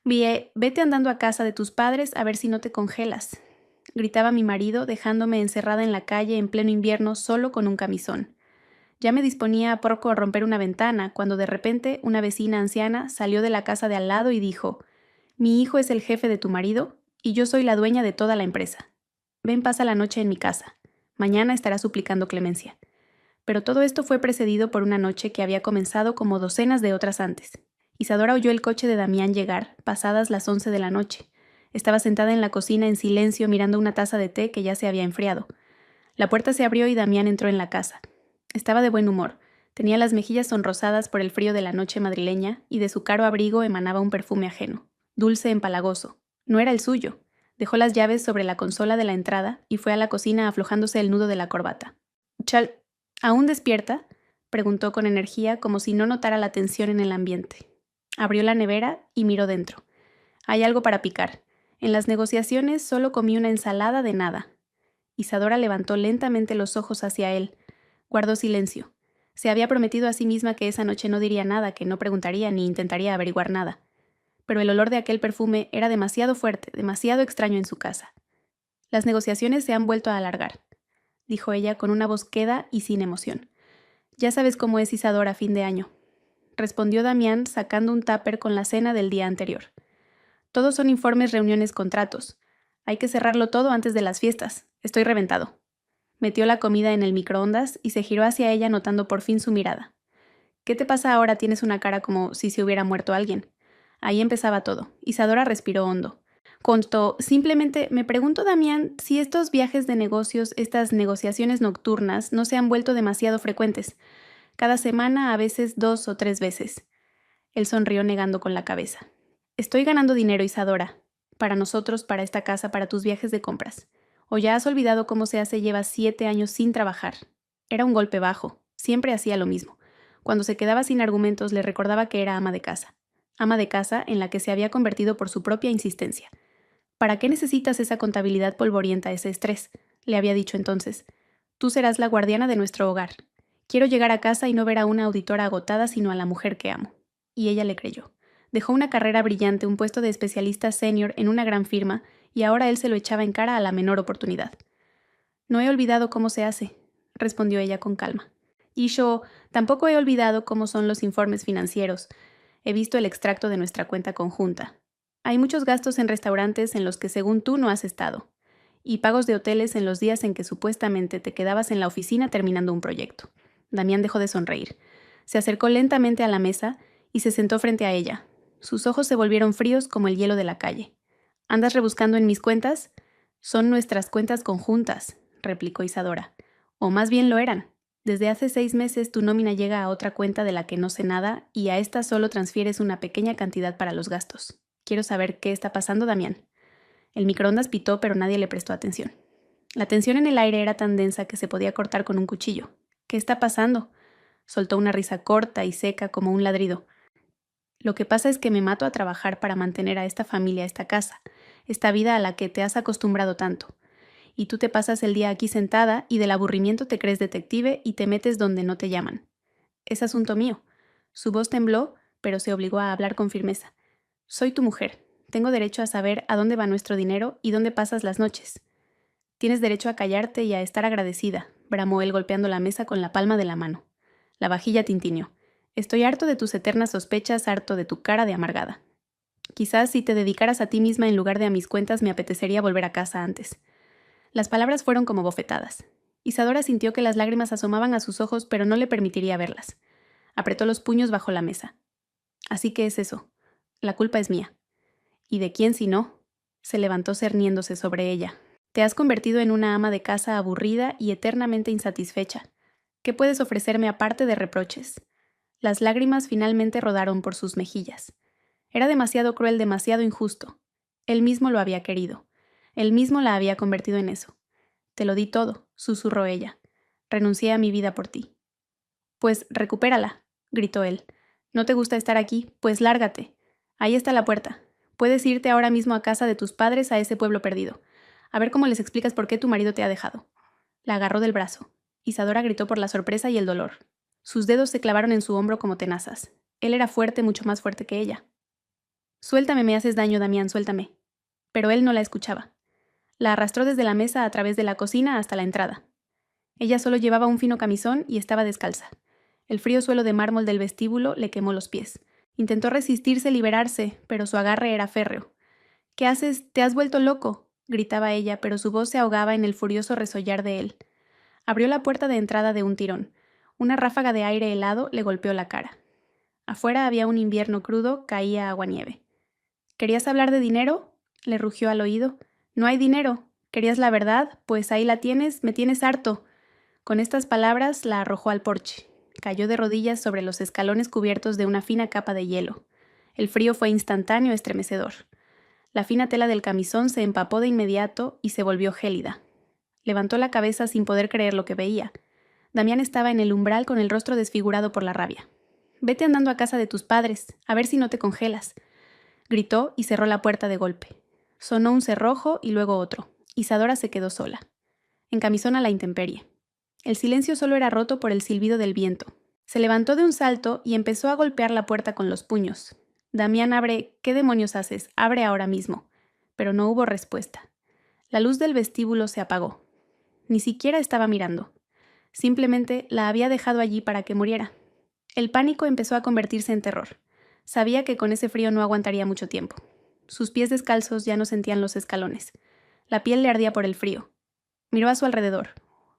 Vete andando a casa de tus padres a ver si no te congelas, gritaba mi marido, dejándome encerrada en la calle en pleno invierno solo con un camisón. Ya me disponía a poco a romper una ventana, cuando de repente una vecina anciana salió de la casa de al lado y dijo: «Mi hijo es el jefe de tu marido y yo soy la dueña de toda la empresa. Ven, pasa la noche en mi casa. Mañana estará suplicando clemencia». Pero todo esto fue precedido por una noche que había comenzado como docenas de otras antes. Isadora oyó el coche de Damián llegar, pasadas las 11 de la noche. Estaba sentada en la cocina en silencio mirando una taza de té que ya se había enfriado. La puerta se abrió y Damián entró en la casa. Estaba de buen humor. Tenía las mejillas sonrosadas por el frío de la noche madrileña y de su caro abrigo emanaba un perfume ajeno, dulce, empalagoso. No era el suyo. Dejó las llaves sobre la consola de la entrada y fue a la cocina aflojándose el nudo de la corbata. ¿Aún despierta?», preguntó con energía, como si no notara la tensión en el ambiente. Abrió la nevera y miró dentro. «Hay algo para picar. En las negociaciones solo comí una ensalada de nada». Isadora levantó lentamente los ojos hacia él. Guardó silencio. Se había prometido a sí misma que esa noche no diría nada, que no preguntaría ni intentaría averiguar nada. Pero el olor de aquel perfume era demasiado fuerte, demasiado extraño en su casa. «Las negociaciones se han vuelto a alargar», dijo ella con una voz queda y sin emoción. «Ya sabes cómo es Isadora a fin de año», respondió Damián sacando un tupper con la cena del día anterior. «Todos son informes, reuniones, contratos. Hay que cerrarlo todo antes de las fiestas. Estoy reventado». Metió la comida en el microondas y se giró hacia ella notando por fin su mirada. «¿Qué te pasa ahora? Tienes una cara como si se hubiera muerto alguien». Ahí empezaba todo. Isadora respiró hondo. Contó: «Simplemente me pregunto, Damián, si estos viajes de negocios, estas negociaciones nocturnas, no se han vuelto demasiado frecuentes. Cada semana, a veces 2 o 3 veces». Él sonrió negando con la cabeza. «Estoy ganando dinero, Isadora. Para nosotros, para esta casa, para tus viajes de compras. ¿O ya has olvidado cómo se hace? Llevas 7 años sin trabajar». Era un golpe bajo. Siempre hacía lo mismo. Cuando se quedaba sin argumentos, le recordaba que era ama de casa. Ama de casa en la que se había convertido por su propia insistencia. «¿Para qué necesitas esa contabilidad polvorienta, ese estrés?», le había dicho entonces. «Tú serás la guardiana de nuestro hogar. Quiero llegar a casa y no ver a una auditora agotada, sino a la mujer que amo». Y ella le creyó. Dejó una carrera brillante, un puesto de especialista senior en una gran firma, y ahora él se lo echaba en cara a la menor oportunidad. «No he olvidado cómo se hace», respondió ella con calma. «Y yo tampoco he olvidado cómo son los informes financieros. He visto el extracto de nuestra cuenta conjunta. Hay muchos gastos en restaurantes en los que según tú no has estado, y pagos de hoteles en los días en que supuestamente te quedabas en la oficina terminando un proyecto». Damián dejó de sonreír. Se acercó lentamente a la mesa y se sentó frente a ella. Sus ojos se volvieron fríos como el hielo de la calle. «¿Andas rebuscando en mis cuentas?» «Son nuestras cuentas conjuntas», replicó Isadora. «O más bien lo eran. Desde hace 6 meses tu nómina llega a otra cuenta de la que no sé nada y a esta solo transfieres una pequeña cantidad para los gastos. Quiero saber qué está pasando, Damián». El microondas pitó, pero nadie le prestó atención. La tensión en el aire era tan densa que se podía cortar con un cuchillo. «¿Qué está pasando?», soltó una risa corta y seca como un ladrido. «Lo que pasa es que me mato a trabajar para mantener a esta familia, esta casa, esta vida a la que te has acostumbrado tanto. Y tú te pasas el día aquí sentada y del aburrimiento te crees detective y te metes donde no te llaman. Es asunto mío». Su voz tembló, pero se obligó a hablar con firmeza. «Soy tu mujer. Tengo derecho a saber a dónde va nuestro dinero y dónde pasas las noches». «Tienes derecho a callarte y a estar agradecida», bramó él golpeando la mesa con la palma de la mano. La vajilla tintineó. «Estoy harto de tus eternas sospechas, harto de tu cara de amargada. Quizás si te dedicaras a ti misma en lugar de a mis cuentas me apetecería volver a casa antes». Las palabras fueron como bofetadas. Isadora sintió que las lágrimas asomaban a sus ojos, pero no le permitiría verlas. Apretó los puños bajo la mesa. «Así que es eso. La culpa es mía». «¿Y de quién si no?». Se levantó cerniéndose sobre ella. «Te has convertido en una ama de casa aburrida y eternamente insatisfecha. ¿Qué puedes ofrecerme aparte de reproches?». Las lágrimas finalmente rodaron por sus mejillas. Era demasiado cruel, demasiado injusto. Él mismo lo había querido. Él mismo la había convertido en eso. «Te lo di todo», susurró ella. «Renuncié a mi vida por ti». «Pues recupérala», gritó él. «¿No te gusta estar aquí? Pues lárgate. Ahí está la puerta. Puedes irte ahora mismo a casa de tus padres, a ese pueblo perdido. A ver cómo les explicas por qué tu marido te ha dejado». La agarró del brazo. Isadora gritó por la sorpresa y el dolor. Sus dedos se clavaron en su hombro como tenazas. Él era fuerte, mucho más fuerte que ella. Suéltame, me haces daño, Damián, suéltame. Pero él no la escuchaba. La arrastró desde la mesa a través de la cocina hasta la entrada. Ella solo llevaba un fino camisón y estaba descalza. El frío suelo de mármol del vestíbulo le quemó los pies. Intentó resistirse, liberarse, pero su agarre era férreo. «¿Qué haces? ¿Te has vuelto loco?», gritaba ella, pero su voz se ahogaba en el furioso resollar de él. Abrió la puerta de entrada de un tirón. Una ráfaga de aire helado le golpeó la cara. Afuera había un invierno crudo, caía aguanieve. «¿Querías hablar de dinero?», le rugió al oído. «No hay dinero. ¿Querías la verdad? Pues ahí la tienes, me tienes harto». Con estas palabras la arrojó al porche. Cayó de rodillas sobre los escalones cubiertos de una fina capa de hielo. El frío fue instantáneo, estremecedor. La fina tela del camisón se empapó de inmediato y se volvió gélida. Levantó la cabeza sin poder creer lo que veía. Damián estaba en el umbral con el rostro desfigurado por la rabia. «Vete andando a casa de tus padres, a ver si no te congelas», gritó y cerró la puerta de golpe. Sonó un cerrojo y luego otro. Isadora se quedó sola, en camisón a la intemperie. El silencio solo era roto por el silbido del viento. Se levantó de un salto y empezó a golpear la puerta con los puños. «Damián, abre. ¿Qué demonios haces? Abre ahora mismo». Pero no hubo respuesta. La luz del vestíbulo se apagó. Ni siquiera estaba mirando. Simplemente la había dejado allí para que muriera. El pánico empezó a convertirse en terror. Sabía que con ese frío no aguantaría mucho tiempo. Sus pies descalzos ya no sentían los escalones. La piel le ardía por el frío. Miró a su alrededor.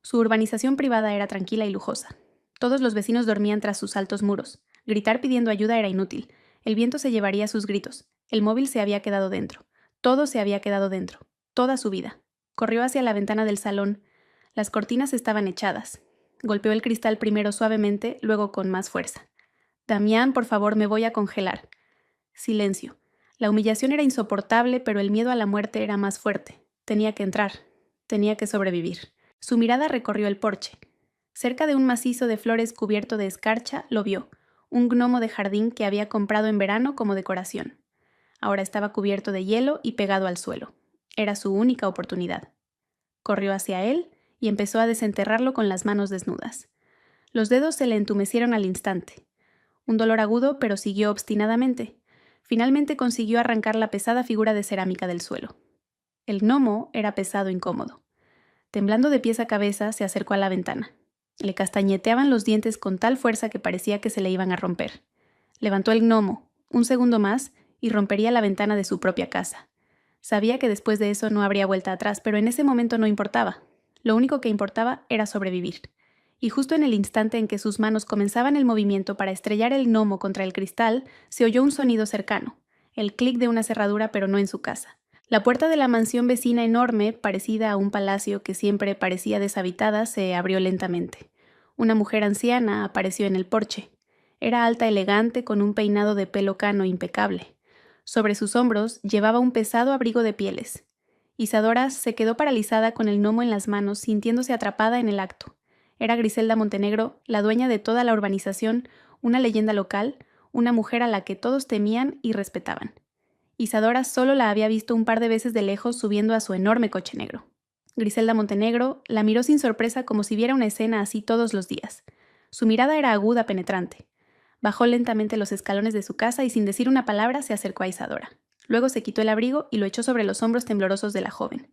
Su urbanización privada era tranquila y lujosa. Todos los vecinos dormían tras sus altos muros. Gritar pidiendo ayuda era inútil. El viento se llevaría sus gritos. El móvil se había quedado dentro. Todo se había quedado dentro. Toda su vida. Corrió hacia la ventana del salón. Las cortinas estaban echadas. Golpeó el cristal primero suavemente, luego con más fuerza. «Damián, por favor, me voy a congelar». Silencio. La humillación era insoportable, pero el miedo a la muerte era más fuerte. Tenía que entrar. Tenía que sobrevivir. Su mirada recorrió el porche. Cerca de un macizo de flores cubierto de escarcha, lo vio. Un gnomo de jardín que había comprado en verano como decoración. Ahora estaba cubierto de hielo y pegado al suelo. Era su única oportunidad. Corrió hacia él y empezó a desenterrarlo con las manos desnudas. Los dedos se le entumecieron al instante. Un dolor agudo, pero siguió obstinadamente. Finalmente consiguió arrancar la pesada figura de cerámica del suelo. El gnomo era pesado e incómodo. Temblando de pies a cabeza, se acercó a la ventana. Le castañeteaban los dientes con tal fuerza que parecía que se le iban a romper. Levantó el gnomo, un segundo más, y rompería la ventana de su propia casa. Sabía que después de eso no habría vuelta atrás, pero en ese momento no importaba. Lo único que importaba era sobrevivir. Y justo en el instante en que sus manos comenzaban el movimiento para estrellar el gnomo contra el cristal, se oyó un sonido cercano, el clic de una cerradura, pero no en su casa. La puerta de la mansión vecina enorme, parecida a un palacio que siempre parecía deshabitada, se abrió lentamente. Una mujer anciana apareció en el porche. Era alta, elegante, con un peinado de pelo cano impecable. Sobre sus hombros llevaba un pesado abrigo de pieles. Isadora se quedó paralizada con el gnomo en las manos, sintiéndose atrapada en el acto. Era Griselda Montenegro, la dueña de toda la urbanización, una leyenda local, una mujer a la que todos temían y respetaban. Isadora solo la había visto un par de veces de lejos subiendo a su enorme coche negro. Griselda Montenegro la miró sin sorpresa como si viera una escena así todos los días. Su mirada era aguda, penetrante. Bajó lentamente los escalones de su casa y sin decir una palabra se acercó a Isadora. Luego se quitó el abrigo y lo echó sobre los hombros temblorosos de la joven.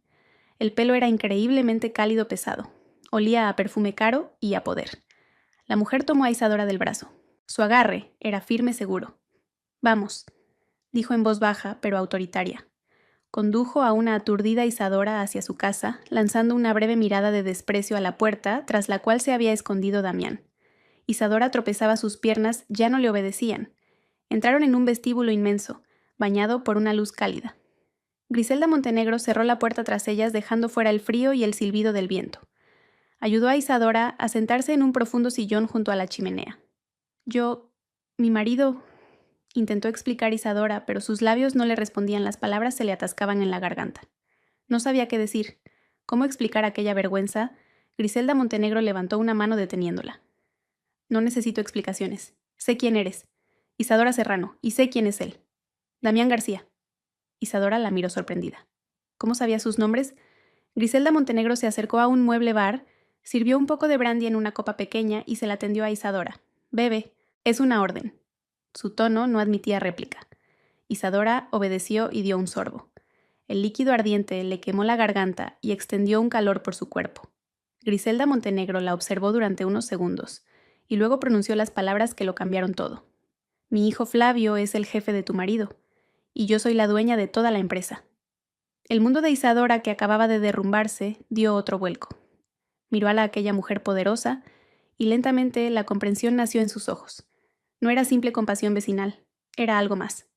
El pelo era increíblemente cálido pesado. Olía a perfume caro y a poder. La mujer tomó a Isadora del brazo. Su agarre era firme, seguro. «Vamos», dijo en voz baja, pero autoritaria. Condujo a una aturdida Isadora hacia su casa, lanzando una breve mirada de desprecio a la puerta, tras la cual se había escondido Damián. Isadora tropezaba, sus piernas ya no le obedecían. Entraron en un vestíbulo inmenso, bañado por una luz cálida. Griselda Montenegro cerró la puerta tras ellas, dejando fuera el frío y el silbido del viento. Ayudó a Isadora a sentarse en un profundo sillón junto a la chimenea. Mi marido, intentó explicar Isadora, pero sus labios no le respondían, las palabras se le atascaban en la garganta. No sabía qué decir. ¿Cómo explicar aquella vergüenza? Griselda Montenegro levantó una mano deteniéndola. «No necesito explicaciones. Sé quién eres. Isadora Serrano, y sé quién es él. Damián García». Isadora la miró sorprendida. ¿Cómo sabía sus nombres? Griselda Montenegro se acercó a un mueble bar, sirvió un poco de brandy en una copa pequeña y se la tendió a Isadora. «Bebe. Es una orden». Su tono no admitía réplica. Isadora obedeció y dio un sorbo. El líquido ardiente le quemó la garganta y extendió un calor por su cuerpo. Griselda Montenegro la observó durante unos segundos, y luego pronunció las palabras que lo cambiaron todo. Mi hijo Flavio es el jefe de tu marido, y yo soy la dueña de toda la empresa. El mundo de Isadora, que acababa de derrumbarse, dio otro vuelco. Miró a aquella mujer poderosa, y lentamente la comprensión nació en sus ojos. No era simple compasión vecinal, era algo más.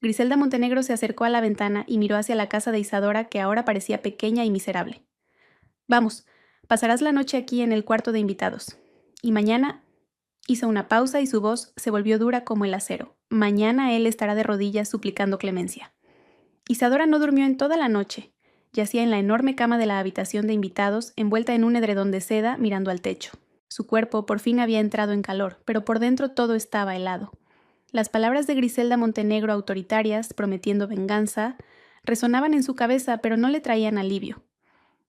Griselda Montenegro se acercó a la ventana y miró hacia la casa de Isadora, que ahora parecía pequeña y miserable. Vamos, pasarás la noche aquí en el cuarto de invitados. Y mañana... Hizo una pausa y su voz se volvió dura como el acero. Mañana él estará de rodillas suplicando clemencia. Isadora no durmió en toda la noche. Yacía en la enorme cama de la habitación de invitados, envuelta en un edredón de seda, mirando al techo. Su cuerpo por fin había entrado en calor, pero por dentro todo estaba helado. Las palabras de Griselda Montenegro, autoritarias, prometiendo venganza, resonaban en su cabeza, pero no le traían alivio.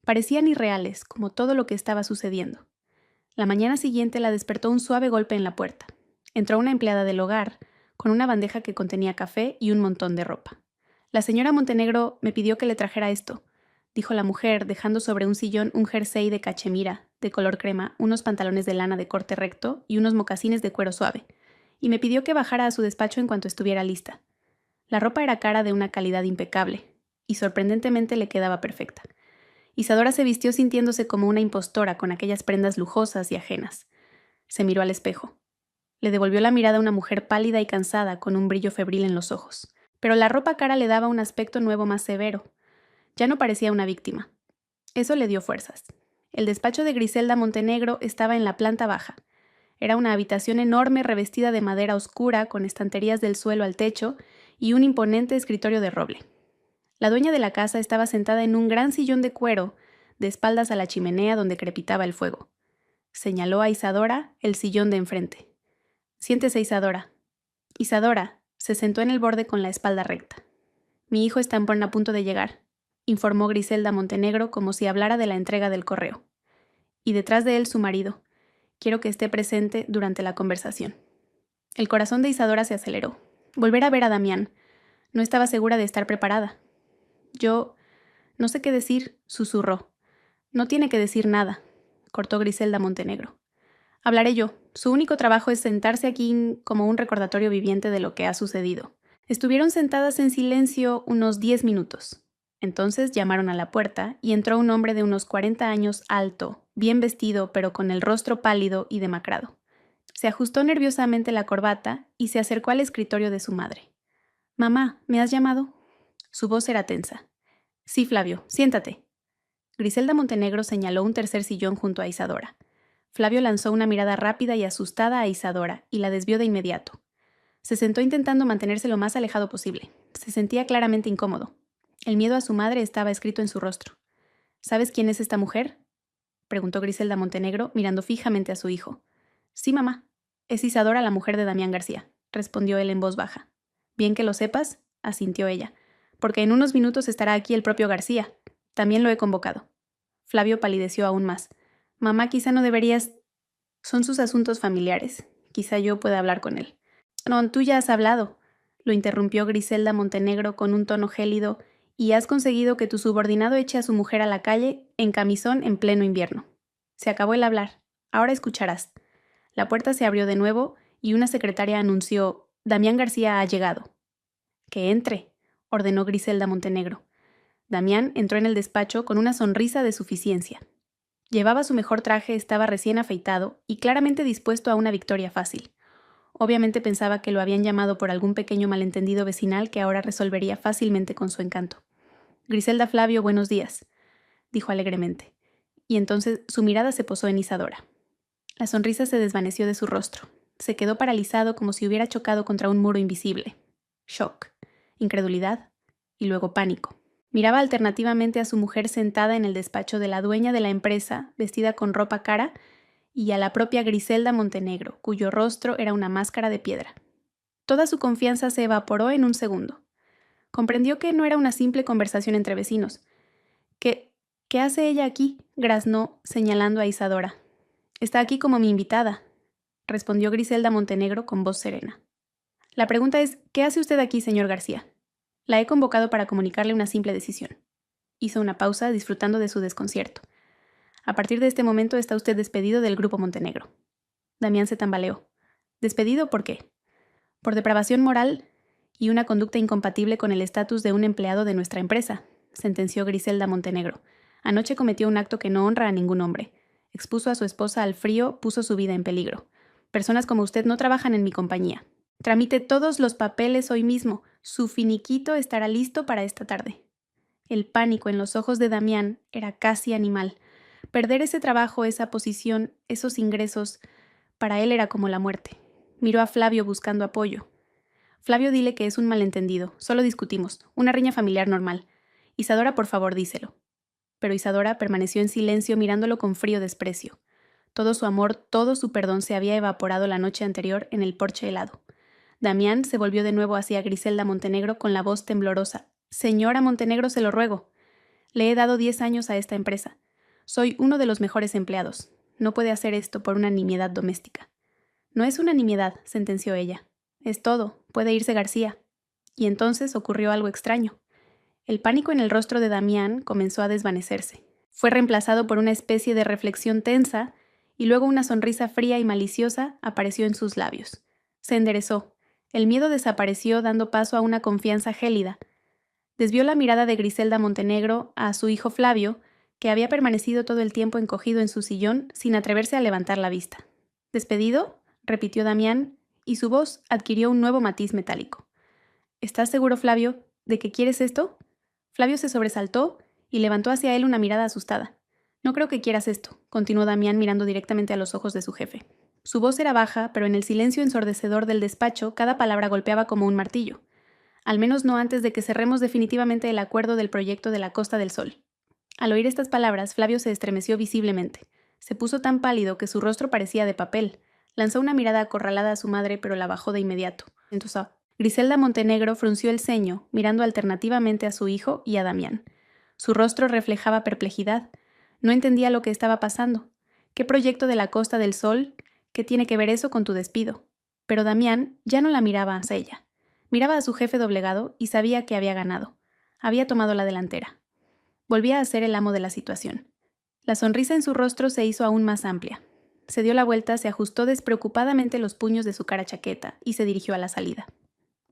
Parecían irreales, como todo lo que estaba sucediendo. La mañana siguiente la despertó un suave golpe en la puerta. Entró una empleada del hogar, con una bandeja que contenía café y un montón de ropa. La señora Montenegro me pidió que le trajera esto, dijo la mujer, dejando sobre un sillón un jersey de cachemira, de color crema, unos pantalones de lana de corte recto y unos mocasines de cuero suave, y me pidió que bajara a su despacho en cuanto estuviera lista. La ropa era cara de una calidad impecable, y sorprendentemente le quedaba perfecta. Isadora se vistió sintiéndose como una impostora con aquellas prendas lujosas y ajenas. Se miró al espejo. Le devolvió la mirada a una mujer pálida y cansada, con un brillo febril en los ojos. Pero la ropa cara le daba un aspecto nuevo más severo. Ya no parecía una víctima. Eso le dio fuerzas. El despacho de Griselda Montenegro estaba en la planta baja. Era una habitación enorme revestida de madera oscura, con estanterías del suelo al techo y un imponente escritorio de roble. La dueña de la casa estaba sentada en un gran sillón de cuero, de espaldas a la chimenea donde crepitaba el fuego. Señaló a Isadora el sillón de enfrente. Siéntese, Isadora. Isadora se sentó en el borde con la espalda recta. Mi hijo está a punto de llegar, informó Griselda Montenegro como si hablara de la entrega del correo. Y detrás de él su marido. Quiero que esté presente durante la conversación. El corazón de Isadora se aceleró. Volver a ver a Damián. No estaba segura de estar preparada. Yo... no sé qué decir, susurró. No tiene que decir nada, cortó Griselda Montenegro. Hablaré yo. Su único trabajo es sentarse aquí como un recordatorio viviente de lo que ha sucedido. Estuvieron sentadas en silencio unos 10 minutos. Entonces llamaron a la puerta y entró un hombre de unos 40 años, alto, bien vestido, pero con el rostro pálido y demacrado. Se ajustó nerviosamente la corbata y se acercó al escritorio de su madre. «Mamá, ¿me has llamado?» Su voz era tensa. «Sí, Flavio, siéntate». Griselda Montenegro señaló un tercer sillón junto a Isadora. Flavio lanzó una mirada rápida y asustada a Isadora y la desvió de inmediato. Se sentó intentando mantenerse lo más alejado posible. Se sentía claramente incómodo. El miedo a su madre estaba escrito en su rostro. «¿Sabes quién es esta mujer?», preguntó Griselda Montenegro, mirando fijamente a su hijo. «Sí, mamá. Es Isadora, la mujer de Damián García», respondió él en voz baja. «Bien que lo sepas», asintió ella, «porque en unos minutos estará aquí el propio García. También lo he convocado». Flavio palideció aún más. «Mamá, quizá no deberías...» «Son sus asuntos familiares. Quizá yo pueda hablar con él». «No, tú ya has hablado», lo interrumpió Griselda Montenegro con un tono gélido, «y has conseguido que tu subordinado eche a su mujer a la calle en camisón en pleno invierno. Se acabó el hablar. Ahora escucharás». La puerta se abrió de nuevo y una secretaria anunció: «Damián García ha llegado». «Que entre», ordenó Griselda Montenegro. Damián entró en el despacho con una sonrisa de suficiencia. Llevaba su mejor traje, estaba recién afeitado y claramente dispuesto a una victoria fácil. Obviamente pensaba que lo habían llamado por algún pequeño malentendido vecinal que ahora resolvería fácilmente con su encanto. «Griselda, Flavio, buenos días», dijo alegremente. Y entonces su mirada se posó en Isadora. La sonrisa se desvaneció de su rostro. Se quedó paralizado como si hubiera chocado contra un muro invisible. Shock, incredulidad y luego pánico. Miraba alternativamente a su mujer sentada en el despacho de la dueña de la empresa, vestida con ropa cara, y a la propia Griselda Montenegro, cuyo rostro era una máscara de piedra. Toda su confianza se evaporó en un segundo. Comprendió que no era una simple conversación entre vecinos. ¿Qué hace ella aquí?, graznó, señalando a Isadora. «Está aquí como mi invitada», respondió Griselda Montenegro con voz serena. La pregunta es, ¿qué hace usted aquí, señor García? La he convocado para comunicarle una simple decisión. Hizo una pausa, disfrutando de su desconcierto. A partir de este momento está usted despedido del Grupo Montenegro. Damián se tambaleó. ¿Despedido por qué? Por depravación moral y una conducta incompatible con el estatus de un empleado de nuestra empresa, sentenció Griselda Montenegro. Anoche cometió un acto que no honra a ningún hombre. Expuso a su esposa al frío, puso su vida en peligro. Personas como usted no trabajan en mi compañía. Tramite todos los papeles hoy mismo. Su finiquito estará listo para esta tarde. El pánico en los ojos de Damián era casi animal. Perder ese trabajo, esa posición, esos ingresos, para él era como la muerte. Miró a Flavio buscando apoyo. Flavio, dile que es un malentendido. Solo discutimos. Una riña familiar normal. Isadora, por favor, díselo. Pero Isadora permaneció en silencio mirándolo con frío desprecio. Todo su amor, todo su perdón se había evaporado la noche anterior en el porche helado. Damián se volvió de nuevo hacia Griselda Montenegro con la voz temblorosa. Señora Montenegro, se lo ruego. Le he dado 10 años a esta empresa. Soy uno de los mejores empleados. No puede hacer esto por una nimiedad doméstica. No es una nimiedad, sentenció ella. Es todo. Puede irse García. Y entonces ocurrió algo extraño. El pánico en el rostro de Damián comenzó a desvanecerse. Fue reemplazado por una especie de reflexión tensa y luego una sonrisa fría y maliciosa apareció en sus labios. Se enderezó. El miedo desapareció dando paso a una confianza gélida. Desvió la mirada de Griselda Montenegro a su hijo Flavio, que había permanecido todo el tiempo encogido en su sillón sin atreverse a levantar la vista. ¿Despedido?, repitió Damián, y su voz adquirió un nuevo matiz metálico. ¿Estás seguro, Flavio, de que quieres esto? Flavio se sobresaltó y levantó hacia él una mirada asustada. No creo que quieras esto, continuó Damián mirando directamente a los ojos de su jefe. Su voz era baja, pero en el silencio ensordecedor del despacho cada palabra golpeaba como un martillo. Al menos no antes de que cerremos definitivamente el acuerdo del proyecto de la Costa del Sol. Al oír estas palabras, Flavio se estremeció visiblemente. Se puso tan pálido que su rostro parecía de papel. Lanzó una mirada acorralada a su madre, pero la bajó de inmediato. Entonces, Griselda Montenegro frunció el ceño, mirando alternativamente a su hijo y a Damián. Su rostro reflejaba perplejidad. No entendía lo que estaba pasando. ¿Qué proyecto de la Costa del Sol? ¿Qué tiene que ver eso con tu despido? Pero Damián ya no la miraba hacia ella. Miraba a su jefe doblegado y sabía que había ganado. Había tomado la delantera. Volvía a ser el amo de la situación. La sonrisa en su rostro se hizo aún más amplia. Se dio la vuelta, se ajustó despreocupadamente los puños de su cara chaqueta y se dirigió a la salida.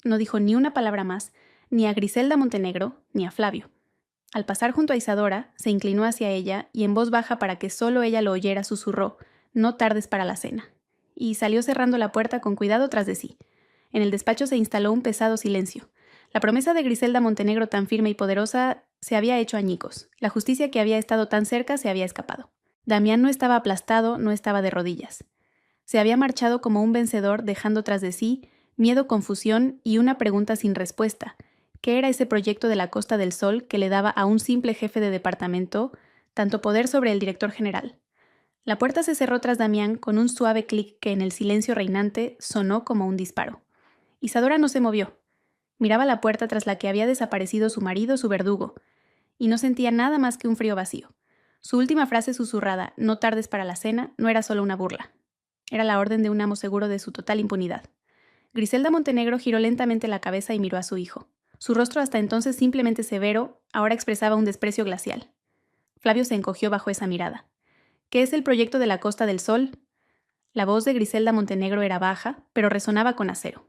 No dijo ni una palabra más, ni a Griselda Montenegro, ni a Flavio. Al pasar junto a Isadora, se inclinó hacia ella y en voz baja para que solo ella lo oyera susurró: «No tardes para la cena». Y salió cerrando la puerta con cuidado tras de sí. En el despacho se instaló un pesado silencio. La promesa de Griselda Montenegro tan firme y poderosa se había hecho añicos. La justicia que había estado tan cerca se había escapado. Damián no estaba aplastado, no estaba de rodillas. Se había marchado como un vencedor, dejando tras de sí miedo, confusión y una pregunta sin respuesta. ¿Qué era ese proyecto de la Costa del Sol que le daba a un simple jefe de departamento tanto poder sobre el director general? La puerta se cerró tras Damián con un suave clic que en el silencio reinante sonó como un disparo. Isadora no se movió. Miraba la puerta tras la que había desaparecido su marido, su verdugo, y no sentía nada más que un frío vacío. Su última frase susurrada, «No tardes para la cena», no era solo una burla. Era la orden de un amo seguro de su total impunidad. Griselda Montenegro giró lentamente la cabeza y miró a su hijo. Su rostro, hasta entonces simplemente severo, ahora expresaba un desprecio glacial. Flavio se encogió bajo esa mirada. «¿Qué es el proyecto de la Costa del Sol?». La voz de Griselda Montenegro era baja, pero resonaba con acero.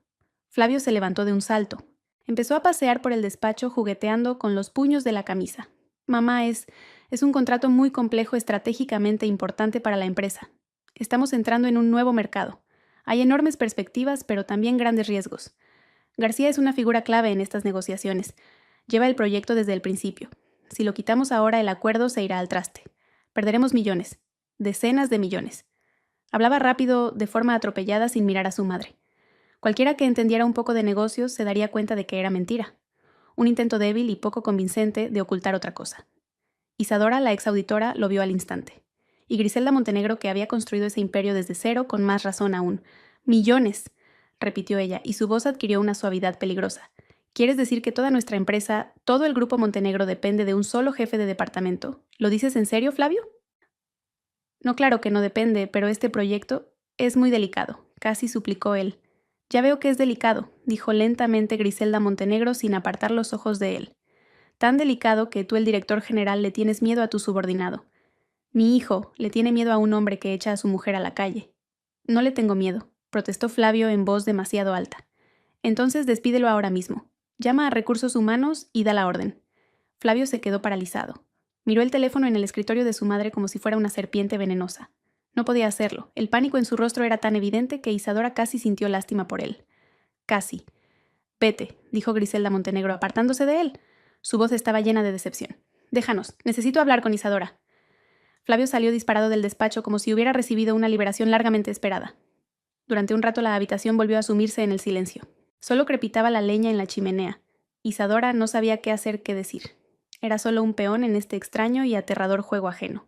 Flavio se levantó de un salto. Empezó a pasear por el despacho jugueteando con los puños de la camisa. «Mamá, es un contrato muy complejo, estratégicamente importante para la empresa. Estamos entrando en un nuevo mercado. Hay enormes perspectivas, pero también grandes riesgos. García es una figura clave en estas negociaciones. Lleva el proyecto desde el principio. Si lo quitamos ahora, el acuerdo se irá al traste. Perderemos millones. Decenas de millones». Hablaba rápido, de forma atropellada, sin mirar a su madre. Cualquiera que entendiera un poco de negocios se daría cuenta de que era mentira. Un intento débil y poco convincente de ocultar otra cosa. Isadora, la exauditora, lo vio al instante. Y Griselda Montenegro, que había construido ese imperio desde cero, con más razón aún. «Millones», repitió ella, y su voz adquirió una suavidad peligrosa. «¿Quieres decir que toda nuestra empresa, todo el grupo Montenegro depende de un solo jefe de departamento? ¿Lo dices en serio, Flavio?» «No, claro que no depende, pero este proyecto es muy delicado», casi suplicó él. Ya veo que es delicado, dijo lentamente Griselda Montenegro sin apartar los ojos de él. Tan delicado que tú, el director general, le tienes miedo a tu subordinado. Mi hijo le tiene miedo a un hombre que echa a su mujer a la calle. No le tengo miedo, protestó Flavio en voz demasiado alta. Entonces despídelo ahora mismo. Llama a Recursos Humanos y da la orden. Flavio se quedó paralizado. Miró el teléfono en el escritorio de su madre como si fuera una serpiente venenosa. No podía hacerlo. El pánico en su rostro era tan evidente que Isadora casi sintió lástima por él. Casi. Vete, dijo Griselda Montenegro, apartándose de él. Su voz estaba llena de decepción. Déjanos, necesito hablar con Isadora. Flavio salió disparado del despacho como si hubiera recibido una liberación largamente esperada. Durante un rato la habitación volvió a sumirse en el silencio. Solo crepitaba la leña en la chimenea. Isadora no sabía qué hacer, qué decir. Era solo un peón en este extraño y aterrador juego ajeno.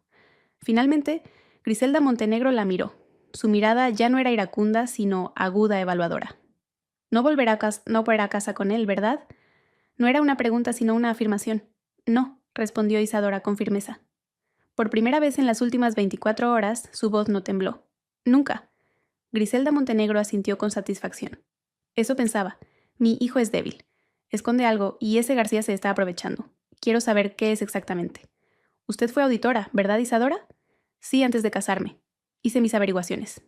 Finalmente, Griselda Montenegro la miró. Su mirada ya no era iracunda, sino aguda, evaluadora. No volverá a casa con él, ¿verdad? No era una pregunta, sino una afirmación. No, respondió Isadora con firmeza. Por primera vez en las últimas 24 horas, su voz no tembló. Nunca. Griselda Montenegro asintió con satisfacción. Eso pensaba. Mi hijo es débil. Esconde algo y ese García se está aprovechando. Quiero saber qué es exactamente. Usted fue auditora, ¿verdad, Isadora? Sí, antes de casarme. Hice mis averiguaciones.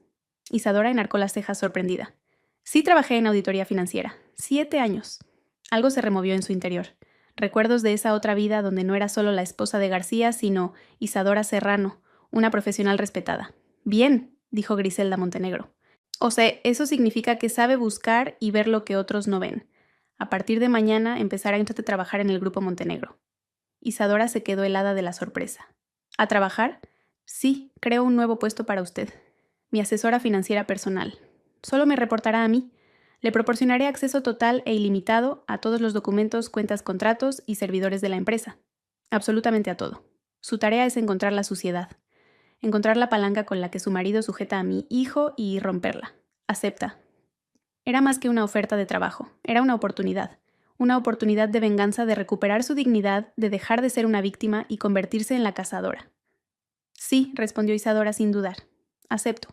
Isadora enarcó las cejas sorprendida. Sí, trabajé en auditoría financiera. 7 años. Algo se removió en su interior. Recuerdos de esa otra vida donde no era solo la esposa de García, sino Isadora Serrano, una profesional respetada. Bien, dijo Griselda Montenegro. O sea, eso significa que sabe buscar y ver lo que otros no ven. A partir de mañana empezará entonces a trabajar en el Grupo Montenegro. Isadora se quedó helada de la sorpresa. ¿A trabajar? Sí, creo un nuevo puesto para usted. Mi asesora financiera personal. Solo me reportará a mí. Le proporcionaré acceso total e ilimitado a todos los documentos, cuentas, contratos y servidores de la empresa. Absolutamente a todo. Su tarea es encontrar la suciedad. Encontrar la palanca con la que su marido sujeta a mi hijo y romperla. Acepta. Era más que una oferta de trabajo, era una oportunidad. Una oportunidad de venganza, de recuperar su dignidad, de dejar de ser una víctima y convertirse en la cazadora. Sí, respondió Isadora sin dudar. Acepto.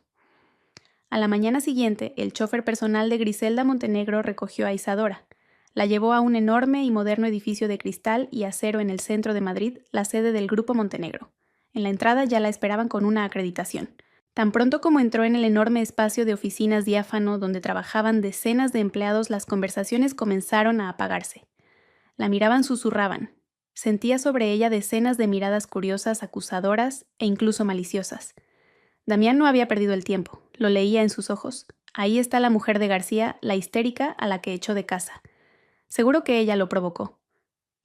A la mañana siguiente, el chofer personal de Griselda Montenegro recogió a Isadora. La llevó a un enorme y moderno edificio de cristal y acero en el centro de Madrid, la sede del Grupo Montenegro. En la entrada ya la esperaban con una acreditación. Tan pronto como entró en el enorme espacio de oficinas diáfano donde trabajaban decenas de empleados, las conversaciones comenzaron a apagarse. La miraban, susurraban. Sentía sobre ella decenas de miradas curiosas, acusadoras e incluso maliciosas. Damián no había perdido el tiempo, lo leía en sus ojos. Ahí está la mujer de García, la histérica a la que echó de casa. Seguro que ella lo provocó.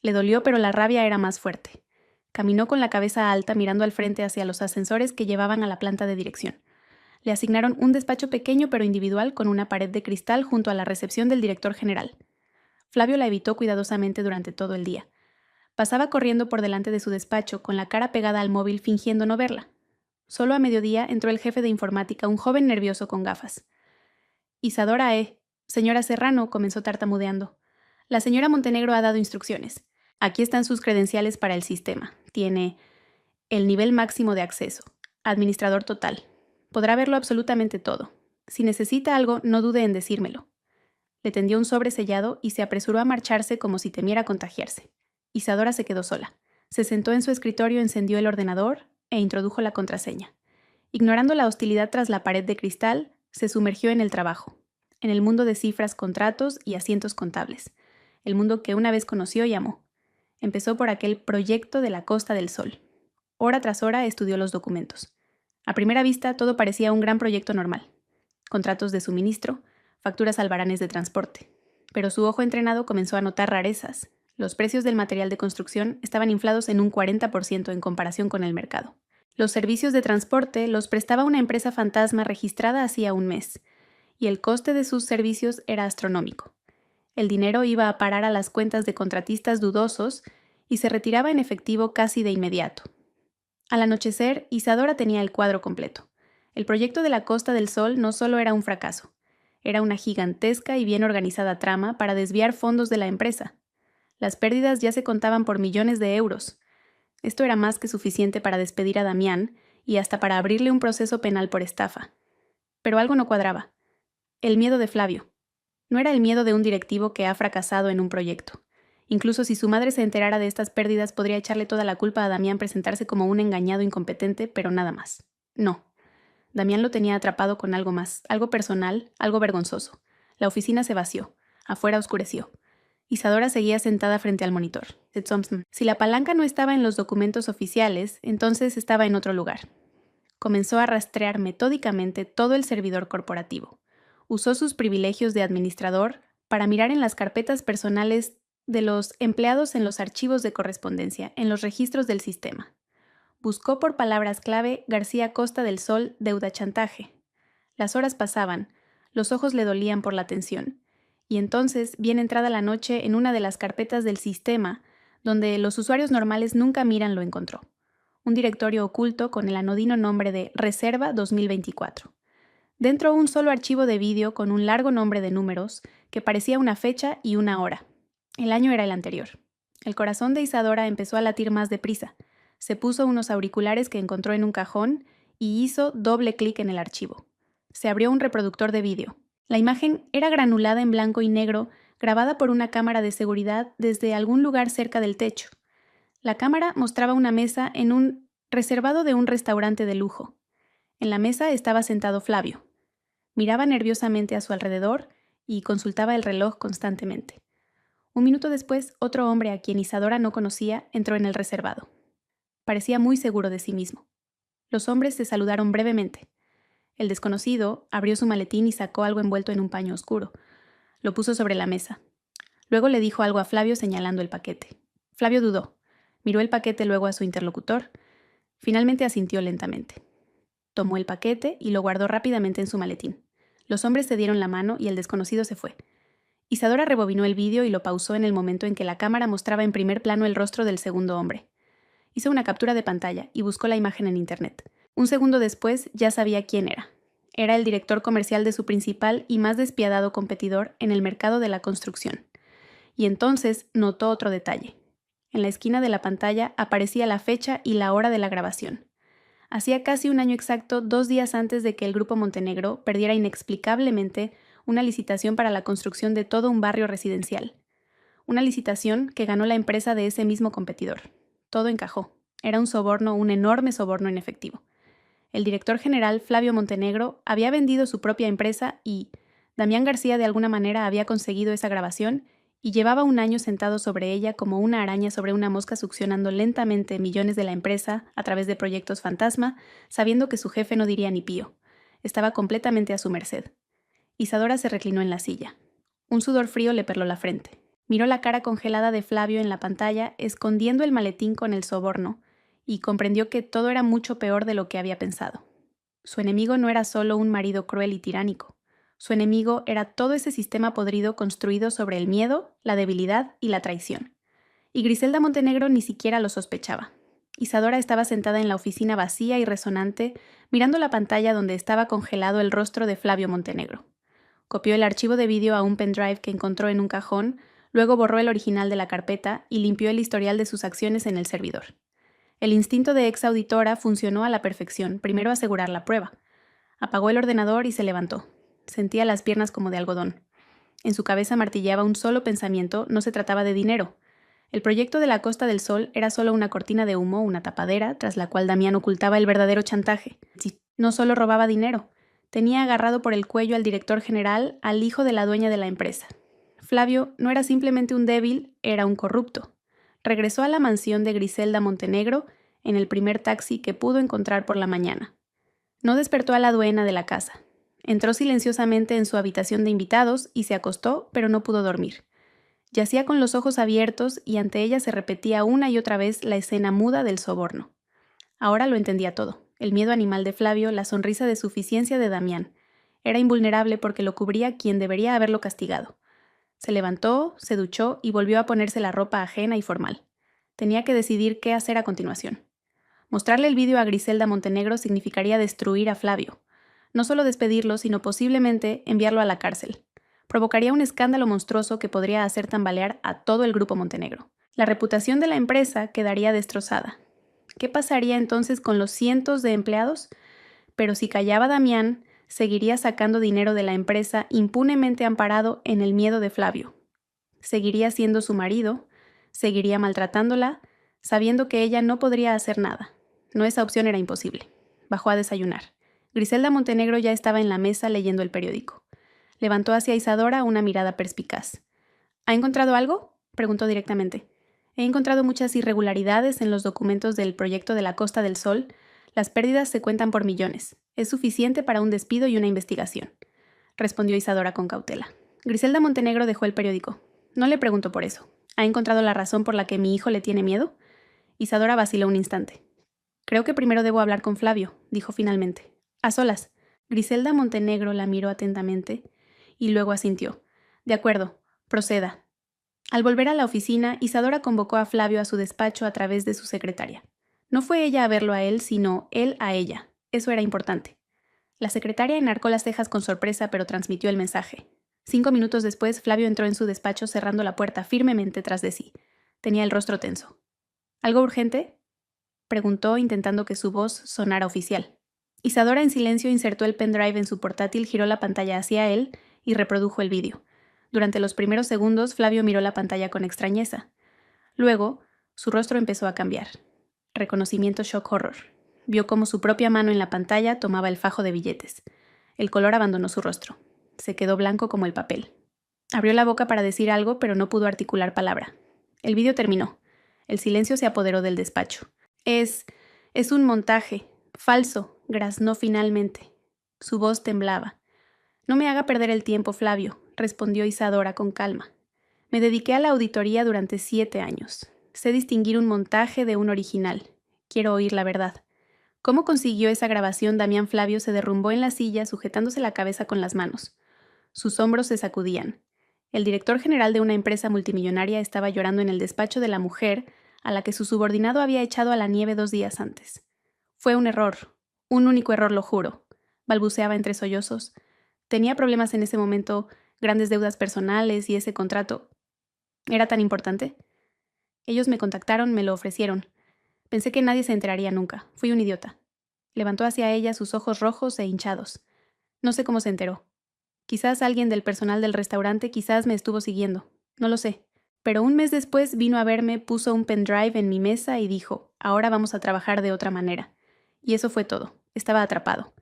Le dolió, pero la rabia era más fuerte. Caminó con la cabeza alta mirando al frente hacia los ascensores que llevaban a la planta de dirección. Le asignaron un despacho pequeño pero individual con una pared de cristal junto a la recepción del director general. Flavio la evitó cuidadosamente durante todo el día. Pasaba corriendo por delante de su despacho con la cara pegada al móvil fingiendo no verla. Solo a mediodía entró el jefe de informática, un joven nervioso con gafas. Isadora Señora Serrano, comenzó tartamudeando. La señora Montenegro ha dado instrucciones. Aquí están sus credenciales para el sistema. Tiene el nivel máximo de acceso. Administrador total. Podrá verlo absolutamente todo. Si necesita algo, no dude en decírmelo. Le tendió un sobre sellado y se apresuró a marcharse como si temiera contagiarse. Isadora se quedó sola. Se sentó en su escritorio, encendió el ordenador e introdujo la contraseña. Ignorando la hostilidad tras la pared de cristal, se sumergió en el trabajo, en el mundo de cifras, contratos y asientos contables, el mundo que una vez conoció y amó. Empezó por aquel proyecto de la Costa del Sol. Hora tras hora estudió los documentos. A primera vista todo parecía un gran proyecto normal. Contratos de suministro, facturas albaranes de transporte. Pero su ojo entrenado comenzó a notar rarezas. Los precios del material de construcción estaban inflados en un 40% en comparación con el mercado. Los servicios de transporte los prestaba una empresa fantasma registrada hacía un mes, y el coste de sus servicios era astronómico. El dinero iba a parar a las cuentas de contratistas dudosos y se retiraba en efectivo casi de inmediato. Al anochecer, Isadora tenía el cuadro completo. El proyecto de la Costa del Sol no solo era un fracaso, era una gigantesca y bien organizada trama para desviar fondos de la empresa. Las pérdidas ya se contaban por millones de euros. Esto era más que suficiente para despedir a Damián y hasta para abrirle un proceso penal por estafa. Pero algo no cuadraba. El miedo de Flavio. No era el miedo de un directivo que ha fracasado en un proyecto. Incluso si su madre se enterara de estas pérdidas, podría echarle toda la culpa a Damián, presentarse como un engañado incompetente, pero nada más. No. Damián lo tenía atrapado con algo más, algo personal, algo vergonzoso. La oficina se vació. Afuera oscureció. Isadora seguía sentada frente al monitor. Si la palanca no estaba en los documentos oficiales, entonces estaba en otro lugar. Comenzó a rastrear metódicamente todo el servidor corporativo. Usó sus privilegios de administrador para mirar en las carpetas personales de los empleados, en los archivos de correspondencia, en los registros del sistema. Buscó por palabras clave García Costa del Sol, deuda chantaje. Las horas pasaban, los ojos le dolían por la tensión. Y entonces, bien entrada la noche, en una de las carpetas del sistema, donde los usuarios normales nunca miran, lo encontró. Un directorio oculto con el anodino nombre de Reserva 2024. Dentro un solo archivo de vídeo con un largo nombre de números que parecía una fecha y una hora. El año era el anterior. El corazón de Isadora empezó a latir más deprisa. Se puso unos auriculares que encontró en un cajón y hizo doble clic en el archivo. Se abrió un reproductor de vídeo. La imagen era granulada en blanco y negro, grabada por una cámara de seguridad desde algún lugar cerca del techo. La cámara mostraba una mesa en un reservado de un restaurante de lujo. En la mesa estaba sentado Flavio. Miraba nerviosamente a su alrededor y consultaba el reloj constantemente. Un minuto después, otro hombre a quien Isadora no conocía entró en el reservado. Parecía muy seguro de sí mismo. Los hombres se saludaron brevemente. El desconocido abrió su maletín y sacó algo envuelto en un paño oscuro. Lo puso sobre la mesa. Luego le dijo algo a Flavio señalando el paquete. Flavio dudó. Miró el paquete luego a su interlocutor. Finalmente asintió lentamente. Tomó el paquete y lo guardó rápidamente en su maletín. Los hombres se dieron la mano y el desconocido se fue. Isadora rebobinó el vídeo y lo pausó en el momento en que la cámara mostraba en primer plano el rostro del segundo hombre. Hizo una captura de pantalla y buscó la imagen en internet. Un segundo después ya sabía quién era. Era el director comercial de su principal y más despiadado competidor en el mercado de la construcción. Y entonces notó otro detalle. En la esquina de la pantalla aparecía la fecha y la hora de la grabación. Hacía casi un año exacto, 2 días antes de que el Grupo Montenegro perdiera inexplicablemente una licitación para la construcción de todo un barrio residencial. Una licitación que ganó la empresa de ese mismo competidor. Todo encajó. Era un soborno, un enorme soborno en efectivo. El director general, Flavio Montenegro, había vendido su propia empresa y Damián García de alguna manera había conseguido esa grabación y llevaba un año sentado sobre ella como una araña sobre una mosca, succionando lentamente millones de la empresa a través de proyectos fantasma, sabiendo que su jefe no diría ni pío. Estaba completamente a su merced. Isadora se reclinó en la silla. Un sudor frío le perló la frente. Miró la cara congelada de Flavio en la pantalla, escondiendo el maletín con el soborno, y comprendió que todo era mucho peor de lo que había pensado. Su enemigo no era solo un marido cruel y tiránico. Su enemigo era todo ese sistema podrido construido sobre el miedo, la debilidad y la traición. Y Griselda Montenegro ni siquiera lo sospechaba. Isadora estaba sentada en la oficina vacía y resonante, mirando la pantalla donde estaba congelado el rostro de Flavio Montenegro. Copió el archivo de vídeo a un pendrive que encontró en un cajón, luego borró el original de la carpeta y limpió el historial de sus acciones en el servidor. El instinto de ex auditora funcionó a la perfección, primero asegurar la prueba. Apagó el ordenador y se levantó. Sentía las piernas como de algodón. En su cabeza martilleaba un solo pensamiento, no se trataba de dinero. El proyecto de la Costa del Sol era solo una cortina de humo, una tapadera, tras la cual Damián ocultaba el verdadero chantaje. No solo robaba dinero, tenía agarrado por el cuello al director general, al hijo de la dueña de la empresa. Flavio no era simplemente un débil, era un corrupto. Regresó a la mansión de Griselda Montenegro en el primer taxi que pudo encontrar por la mañana. No despertó a la dueña de la casa. Entró silenciosamente en su habitación de invitados y se acostó, pero no pudo dormir. Yacía con los ojos abiertos y ante ella se repetía una y otra vez la escena muda del soborno. Ahora lo entendía todo. El miedo animal de Flavio, la sonrisa de suficiencia de Damián. Era invulnerable porque lo cubría quien debería haberlo castigado. Se levantó, se duchó y volvió a ponerse la ropa ajena y formal. Tenía que decidir qué hacer a continuación. Mostrarle el vídeo a Griselda Montenegro significaría destruir a Flavio. No solo despedirlo, sino posiblemente enviarlo a la cárcel. Provocaría un escándalo monstruoso que podría hacer tambalear a todo el Grupo Montenegro. La reputación de la empresa quedaría destrozada. ¿Qué pasaría entonces con los cientos de empleados? Pero si callaba Damián, Seguiría sacando dinero de la empresa impunemente amparado en el miedo de Flavio. Seguiría siendo su marido, seguiría maltratándola, sabiendo que ella no podría hacer nada. No, esa opción era imposible. Bajó a desayunar. Griselda Montenegro ya estaba en la mesa leyendo el periódico. Levantó hacia Isadora una mirada perspicaz. ¿Ha encontrado algo?, preguntó directamente. He encontrado muchas irregularidades en los documentos del proyecto de la Costa del Sol. Las pérdidas se cuentan por millones. Es suficiente para un despido y una investigación, respondió Isadora con cautela. Griselda Montenegro dejó el periódico. No le pregunto por eso. ¿Ha encontrado la razón por la que mi hijo le tiene miedo? Isadora vaciló un instante. Creo que primero debo hablar con Flavio, dijo finalmente. A solas. Griselda Montenegro la miró atentamente y luego asintió. De acuerdo, proceda. Al volver a la oficina, Isadora convocó a Flavio a su despacho a través de su secretaria. No fue ella a verlo a él, sino él a ella. Eso era importante. La secretaria enarcó las cejas con sorpresa, pero transmitió el mensaje. 5 minutos después, Flavio entró en su despacho cerrando la puerta firmemente tras de sí. Tenía el rostro tenso. ¿Algo urgente?, preguntó, intentando que su voz sonara oficial. Isadora en silencio insertó el pendrive en su portátil, giró la pantalla hacia él y reprodujo el vídeo. Durante los primeros segundos, Flavio miró la pantalla con extrañeza. Luego, su rostro empezó a cambiar. Reconocimiento shock horror. Vio cómo su propia mano en la pantalla tomaba el fajo de billetes. El color abandonó su rostro. Se quedó blanco como el papel. Abrió la boca para decir algo, pero no pudo articular palabra. El vídeo terminó. El silencio se apoderó del despacho. Es un montaje. Falso, graznó finalmente. Su voz temblaba. No me haga perder el tiempo, Flavio, respondió Isadora con calma. Me dediqué a la auditoría durante 7 años. Sé distinguir un montaje de un original. Quiero oír la verdad. ¿Cómo consiguió esa grabación? Damián Flavio se derrumbó en la silla, sujetándose la cabeza con las manos. Sus hombros se sacudían. El director general de una empresa multimillonaria estaba llorando en el despacho de la mujer a la que su subordinado había echado a la nieve 2 días antes. Fue un error. Un único error, lo juro, balbuceaba entre sollozos. Tenía problemas en ese momento, grandes deudas personales y ese contrato. ¿Era tan importante? Ellos me contactaron, me lo ofrecieron. Pensé que nadie se enteraría nunca. Fui un idiota. Levantó hacia ella sus ojos rojos e hinchados. No sé cómo se enteró. Quizás alguien del personal del restaurante, quizás me estuvo siguiendo. No lo sé. Pero un mes después vino a verme, puso un pendrive en mi mesa y dijo, ahora vamos a trabajar de otra manera. Y eso fue todo. Estaba atrapado.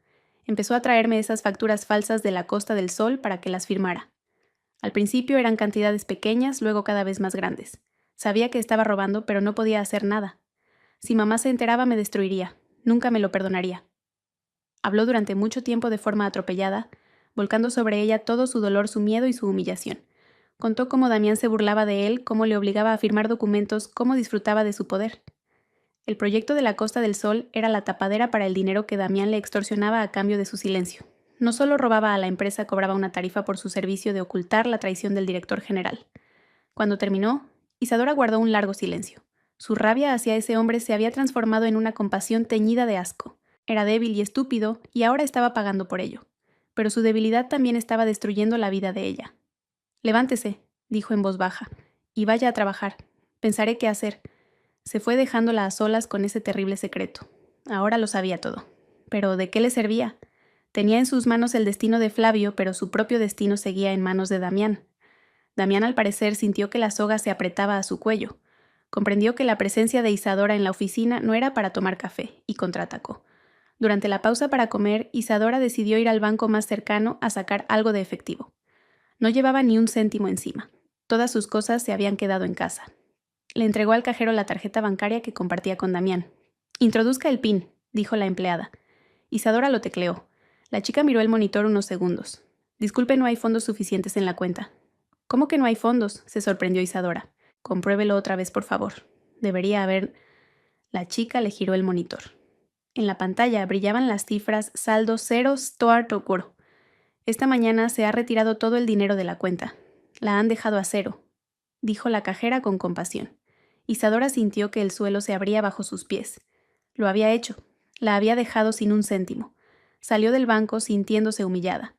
Empezó a traerme esas facturas falsas de la Costa del Sol para que las firmara. Al principio eran cantidades pequeñas, luego cada vez más grandes. Sabía que estaba robando, pero no podía hacer nada. Si mamá se enteraba, me destruiría. Nunca me lo perdonaría. Habló durante mucho tiempo de forma atropellada, volcando sobre ella todo su dolor, su miedo y su humillación. Contó cómo Damián se burlaba de él, cómo le obligaba a firmar documentos, cómo disfrutaba de su poder. El proyecto de la Costa del Sol era la tapadera para el dinero que Damián le extorsionaba a cambio de su silencio. No solo robaba a la empresa, cobraba una tarifa por su servicio de ocultar la traición del director general. Cuando terminó, Isadora guardó un largo silencio. Su rabia hacia ese hombre se había transformado en una compasión teñida de asco. Era débil y estúpido, y ahora estaba pagando por ello. Pero su debilidad también estaba destruyendo la vida de ella. Levántese, dijo en voz baja, y vaya a trabajar. Pensaré qué hacer. Se fue dejándola a solas con ese terrible secreto. Ahora lo sabía todo. Pero ¿de qué le servía? Tenía en sus manos el destino de Flavio, pero su propio destino seguía en manos de Damián. Damián, al parecer, sintió que la soga se apretaba a su cuello. Comprendió que la presencia de Isadora en la oficina no era para tomar café, y contraatacó. Durante la pausa para comer, Isadora decidió ir al banco más cercano a sacar algo de efectivo. No llevaba ni un céntimo encima. Todas sus cosas se habían quedado en casa. Le entregó al cajero la tarjeta bancaria que compartía con Damián. «Introduzca el PIN», dijo la empleada. Isadora lo tecleó. La chica miró el monitor unos segundos. «Disculpe, no hay fondos suficientes en la cuenta». «¿Cómo que no hay fondos?», se sorprendió Isadora. «Compruébelo otra vez, por favor. Debería haber...» La chica le giró el monitor. En la pantalla brillaban las cifras saldo 0 Stuart Okoro. «Esta mañana se ha retirado todo el dinero de la cuenta. La han dejado a 0», dijo la cajera con compasión. Isadora sintió que el suelo se abría bajo sus pies. Lo había hecho. La había dejado sin un céntimo. Salió del banco sintiéndose humillada.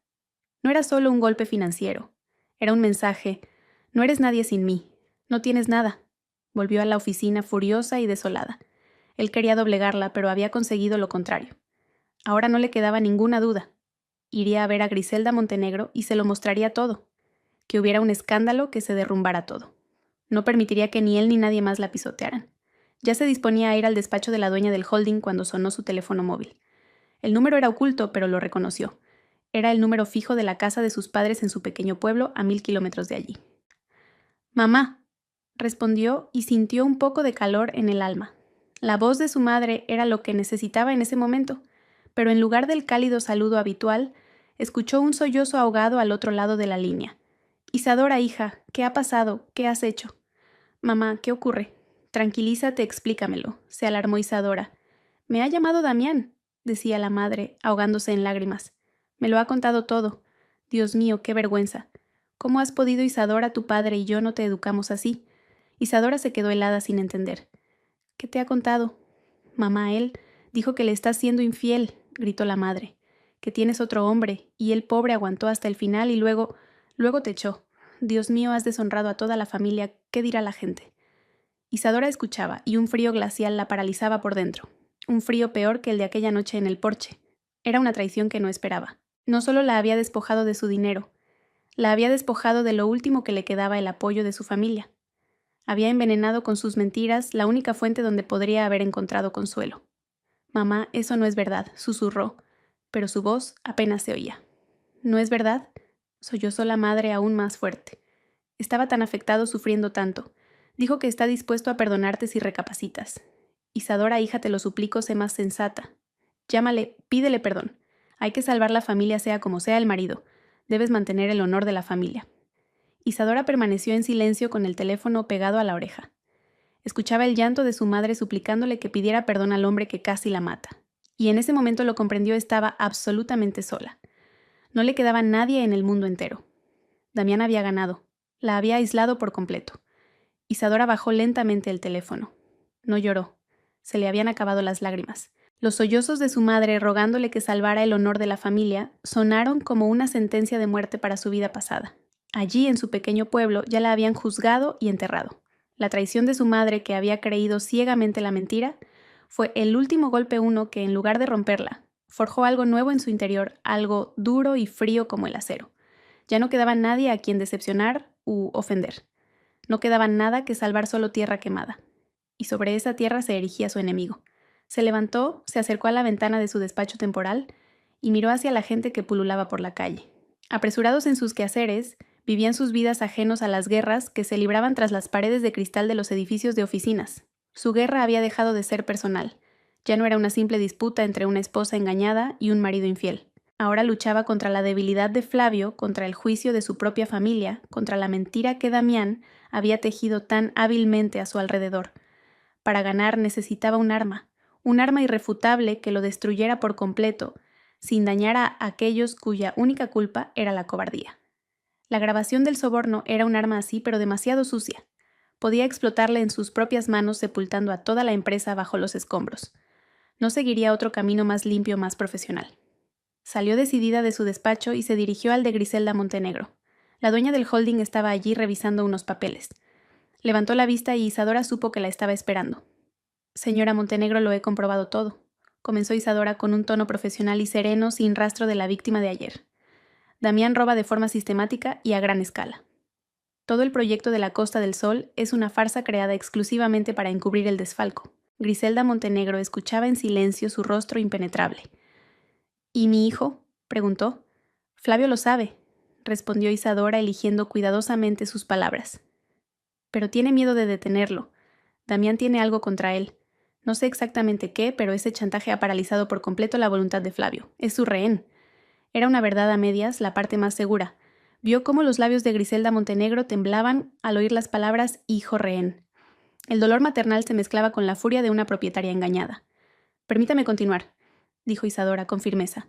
No era solo un golpe financiero. Era un mensaje. «No eres nadie sin mí. No tienes nada». Volvió a la oficina furiosa y desolada. Él quería doblegarla, pero había conseguido lo contrario. Ahora no le quedaba ninguna duda. Iría a ver a Griselda Montenegro y se lo mostraría todo. Que hubiera un escándalo, que se derrumbara todo. No permitiría que ni él ni nadie más la pisotearan. Ya se disponía a ir al despacho de la dueña del holding cuando sonó su teléfono móvil. El número era oculto, pero lo reconoció. Era el número fijo de la casa de sus padres en su pequeño pueblo a 1000 kilómetros de allí. «Mamá», respondió y sintió un poco de calor en el alma. La voz de su madre era lo que necesitaba en ese momento, pero en lugar del cálido saludo habitual, escuchó un sollozo ahogado al otro lado de la línea. «Isadora, hija, ¿qué ha pasado? ¿Qué has hecho?» «Mamá, ¿qué ocurre?» «Tranquilízate, explícamelo», se alarmó Isadora. «Me ha llamado Damián», decía la madre, ahogándose en lágrimas. «Me lo ha contado todo. Dios mío, qué vergüenza. ¿Cómo has podido, Isadora? Tu padre y yo no te educamos así». Isadora se quedó helada sin entender. «¿Qué te ha contado?» «Mamá, él dijo que le estás siendo infiel», gritó la madre. «Que tienes otro hombre, y el pobre aguantó hasta el final y luego te echó. Dios mío, has deshonrado a toda la familia. ¿Qué dirá la gente?» Isadora escuchaba, y un frío glacial la paralizaba por dentro. Un frío peor que el de aquella noche en el porche. Era una traición que no esperaba. No solo la había despojado de su dinero, la había despojado de lo último que le quedaba, el apoyo de su familia. Había envenenado con sus mentiras la única fuente donde podría haber encontrado consuelo. «Mamá, eso no es verdad», susurró, pero su voz apenas se oía. «¿No es verdad?», sollozó la madre aún más fuerte. Estaba tan afectado, sufriendo tanto. Dijo que está dispuesto a perdonarte si recapacitas. Isadora, hija, te lo suplico, sé más sensata. Llámale, pídele perdón. Hay que salvar la familia, sea como sea el marido. Debes mantener el honor de la familia. Isadora permaneció en silencio con el teléfono pegado a la oreja. Escuchaba el llanto de su madre suplicándole que pidiera perdón al hombre que casi la mata. Y en ese momento lo comprendió, estaba absolutamente sola. No le quedaba nadie en el mundo entero. Damián había ganado. La había aislado por completo. Isadora bajó lentamente el teléfono. No lloró. Se le habían acabado las lágrimas. Los sollozos de su madre rogándole que salvara el honor de la familia sonaron como una sentencia de muerte para su vida pasada. Allí, en su pequeño pueblo, ya la habían juzgado y enterrado. La traición de su madre, que había creído ciegamente la mentira, fue el último golpe uno que, en lugar de romperla, forjó algo nuevo en su interior, algo duro y frío como el acero. Ya no quedaba nadie a quien decepcionar u ofender. No quedaba nada que salvar, solo tierra quemada. Y sobre esa tierra se erigía su enemigo. Se levantó, se acercó a la ventana de su despacho temporal y miró hacia la gente que pululaba por la calle. Apresurados en sus quehaceres, vivían sus vidas ajenos a las guerras que se libraban tras las paredes de cristal de los edificios de oficinas. Su guerra había dejado de ser personal. Ya no era una simple disputa entre una esposa engañada y un marido infiel. Ahora luchaba contra la debilidad de Flavio, contra el juicio de su propia familia, contra la mentira que Damián había tejido tan hábilmente a su alrededor. Para ganar necesitaba un arma irrefutable que lo destruyera por completo, sin dañar a aquellos cuya única culpa era la cobardía. La grabación del soborno era un arma así, pero demasiado sucia. Podía explotarle en sus propias manos, sepultando a toda la empresa bajo los escombros. No seguiría otro camino más limpio, más profesional. Salió decidida de su despacho y se dirigió al de Griselda Montenegro. La dueña del holding estaba allí revisando unos papeles. Levantó la vista y Isadora supo que la estaba esperando. «Señora Montenegro, lo he comprobado todo», comenzó Isadora con un tono profesional y sereno, sin rastro de la víctima de ayer. «Damián roba de forma sistemática y a gran escala. Todo el proyecto de la Costa del Sol es una farsa creada exclusivamente para encubrir el desfalco». Griselda Montenegro escuchaba en silencio, su rostro impenetrable. «¿Y mi hijo?», preguntó. «Flavio lo sabe», respondió Isadora, eligiendo cuidadosamente sus palabras. «Pero tiene miedo de detenerlo. Damián tiene algo contra él. No sé exactamente qué, pero ese chantaje ha paralizado por completo la voluntad de Flavio. Es su rehén». Era una verdad a medias, la parte más segura. Vio cómo los labios de Griselda Montenegro temblaban al oír las palabras «hijo rehén». El dolor maternal se mezclaba con la furia de una propietaria engañada. «Permítame continuar», dijo Isadora con firmeza.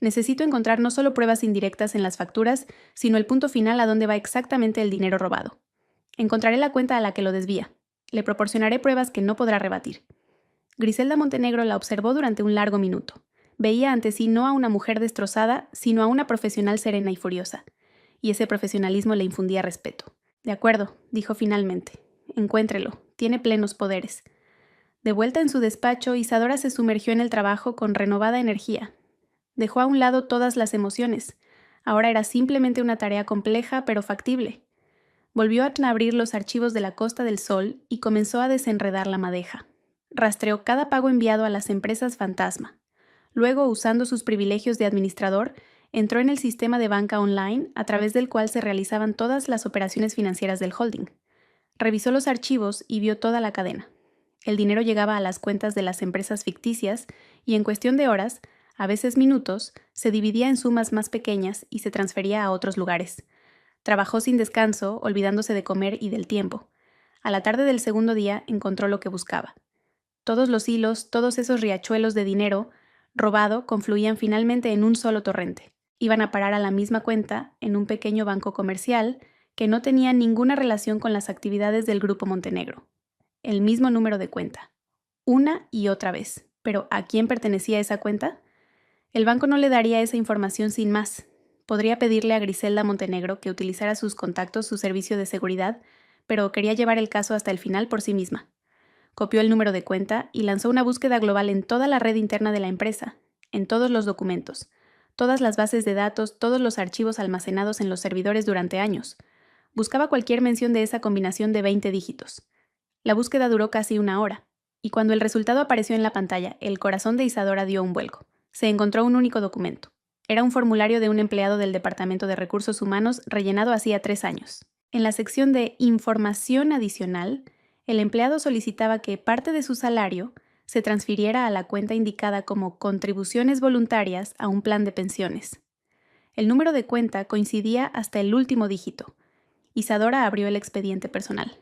«Necesito encontrar no solo pruebas indirectas en las facturas, sino el punto final a dónde va exactamente el dinero robado. Encontraré la cuenta a la que lo desvía. Le proporcionaré pruebas que no podrá rebatir». Griselda Montenegro la observó durante un largo minuto. Veía ante sí no a una mujer destrozada, sino a una profesional serena y furiosa. Y ese profesionalismo le infundía respeto. «De acuerdo», dijo finalmente. «Encuéntrelo. Tiene plenos poderes». De vuelta en su despacho, Isadora se sumergió en el trabajo con renovada energía. Dejó a un lado todas las emociones. Ahora era simplemente una tarea compleja pero factible. Volvió a abrir los archivos de la Costa del Sol y comenzó a desenredar la madeja. Rastreó cada pago enviado a las empresas fantasma. Luego, usando sus privilegios de administrador, entró en el sistema de banca online a través del cual se realizaban todas las operaciones financieras del holding. Revisó los archivos y vio toda la cadena. El dinero llegaba a las cuentas de las empresas ficticias y en cuestión de horas, a veces minutos, se dividía en sumas más pequeñas y se transfería a otros lugares. Trabajó sin descanso, olvidándose de comer y del tiempo. A la tarde del segundo día encontró lo que buscaba. Todos los hilos, todos esos riachuelos de dinero robado confluían finalmente en un solo torrente. Iban a parar a la misma cuenta en un pequeño banco comercial que no tenía ninguna relación con las actividades del Grupo Montenegro. El mismo número de cuenta. Una y otra vez. ¿Pero a quién pertenecía esa cuenta? El banco no le daría esa información sin más. Podría pedirle a Griselda Montenegro que utilizara sus contactos, su servicio de seguridad, pero quería llevar el caso hasta el final por sí misma. Copió el número de cuenta y lanzó una búsqueda global en toda la red interna de la empresa, en todos los documentos, todas las bases de datos, todos los archivos almacenados en los servidores durante años. Buscaba cualquier mención de esa combinación de 20 dígitos. La búsqueda duró casi una hora, y cuando el resultado apareció en la pantalla, el corazón de Isadora dio un vuelco. Se encontró un único documento. Era un formulario de un empleado del Departamento de Recursos Humanos rellenado hacía 3 años. En la sección de Información adicional, el empleado solicitaba que parte de su salario se transfiriera a la cuenta indicada como contribuciones voluntarias a un plan de pensiones. El número de cuenta coincidía hasta el último dígito. Isadora abrió el expediente personal.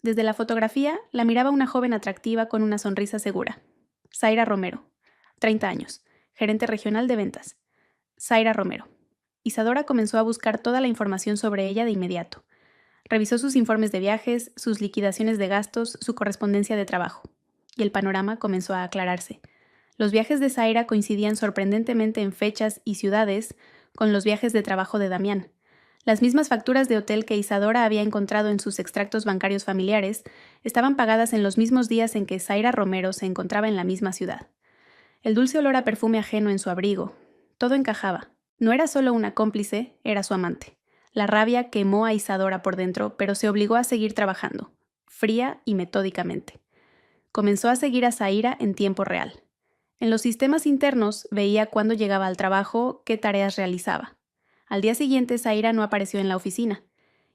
Desde la fotografía la miraba una joven atractiva con una sonrisa segura. Zaira Romero, 30 años, gerente regional de ventas. Zaira Romero. Isadora comenzó a buscar toda la información sobre ella de inmediato. Revisó sus informes de viajes, sus liquidaciones de gastos, su correspondencia de trabajo. Y el panorama comenzó a aclararse. Los viajes de Zaira coincidían sorprendentemente en fechas y ciudades con los viajes de trabajo de Damián. Las mismas facturas de hotel que Isadora había encontrado en sus extractos bancarios familiares estaban pagadas en los mismos días en que Zaira Romero se encontraba en la misma ciudad. El dulce olor a perfume ajeno en su abrigo. Todo encajaba. No era solo una cómplice, era su amante. La rabia quemó a Isadora por dentro, pero se obligó a seguir trabajando, fría y metódicamente. Comenzó a seguir a Zaira en tiempo real. En los sistemas internos veía cuándo llegaba al trabajo, qué tareas realizaba. Al día siguiente, Zaira no apareció en la oficina.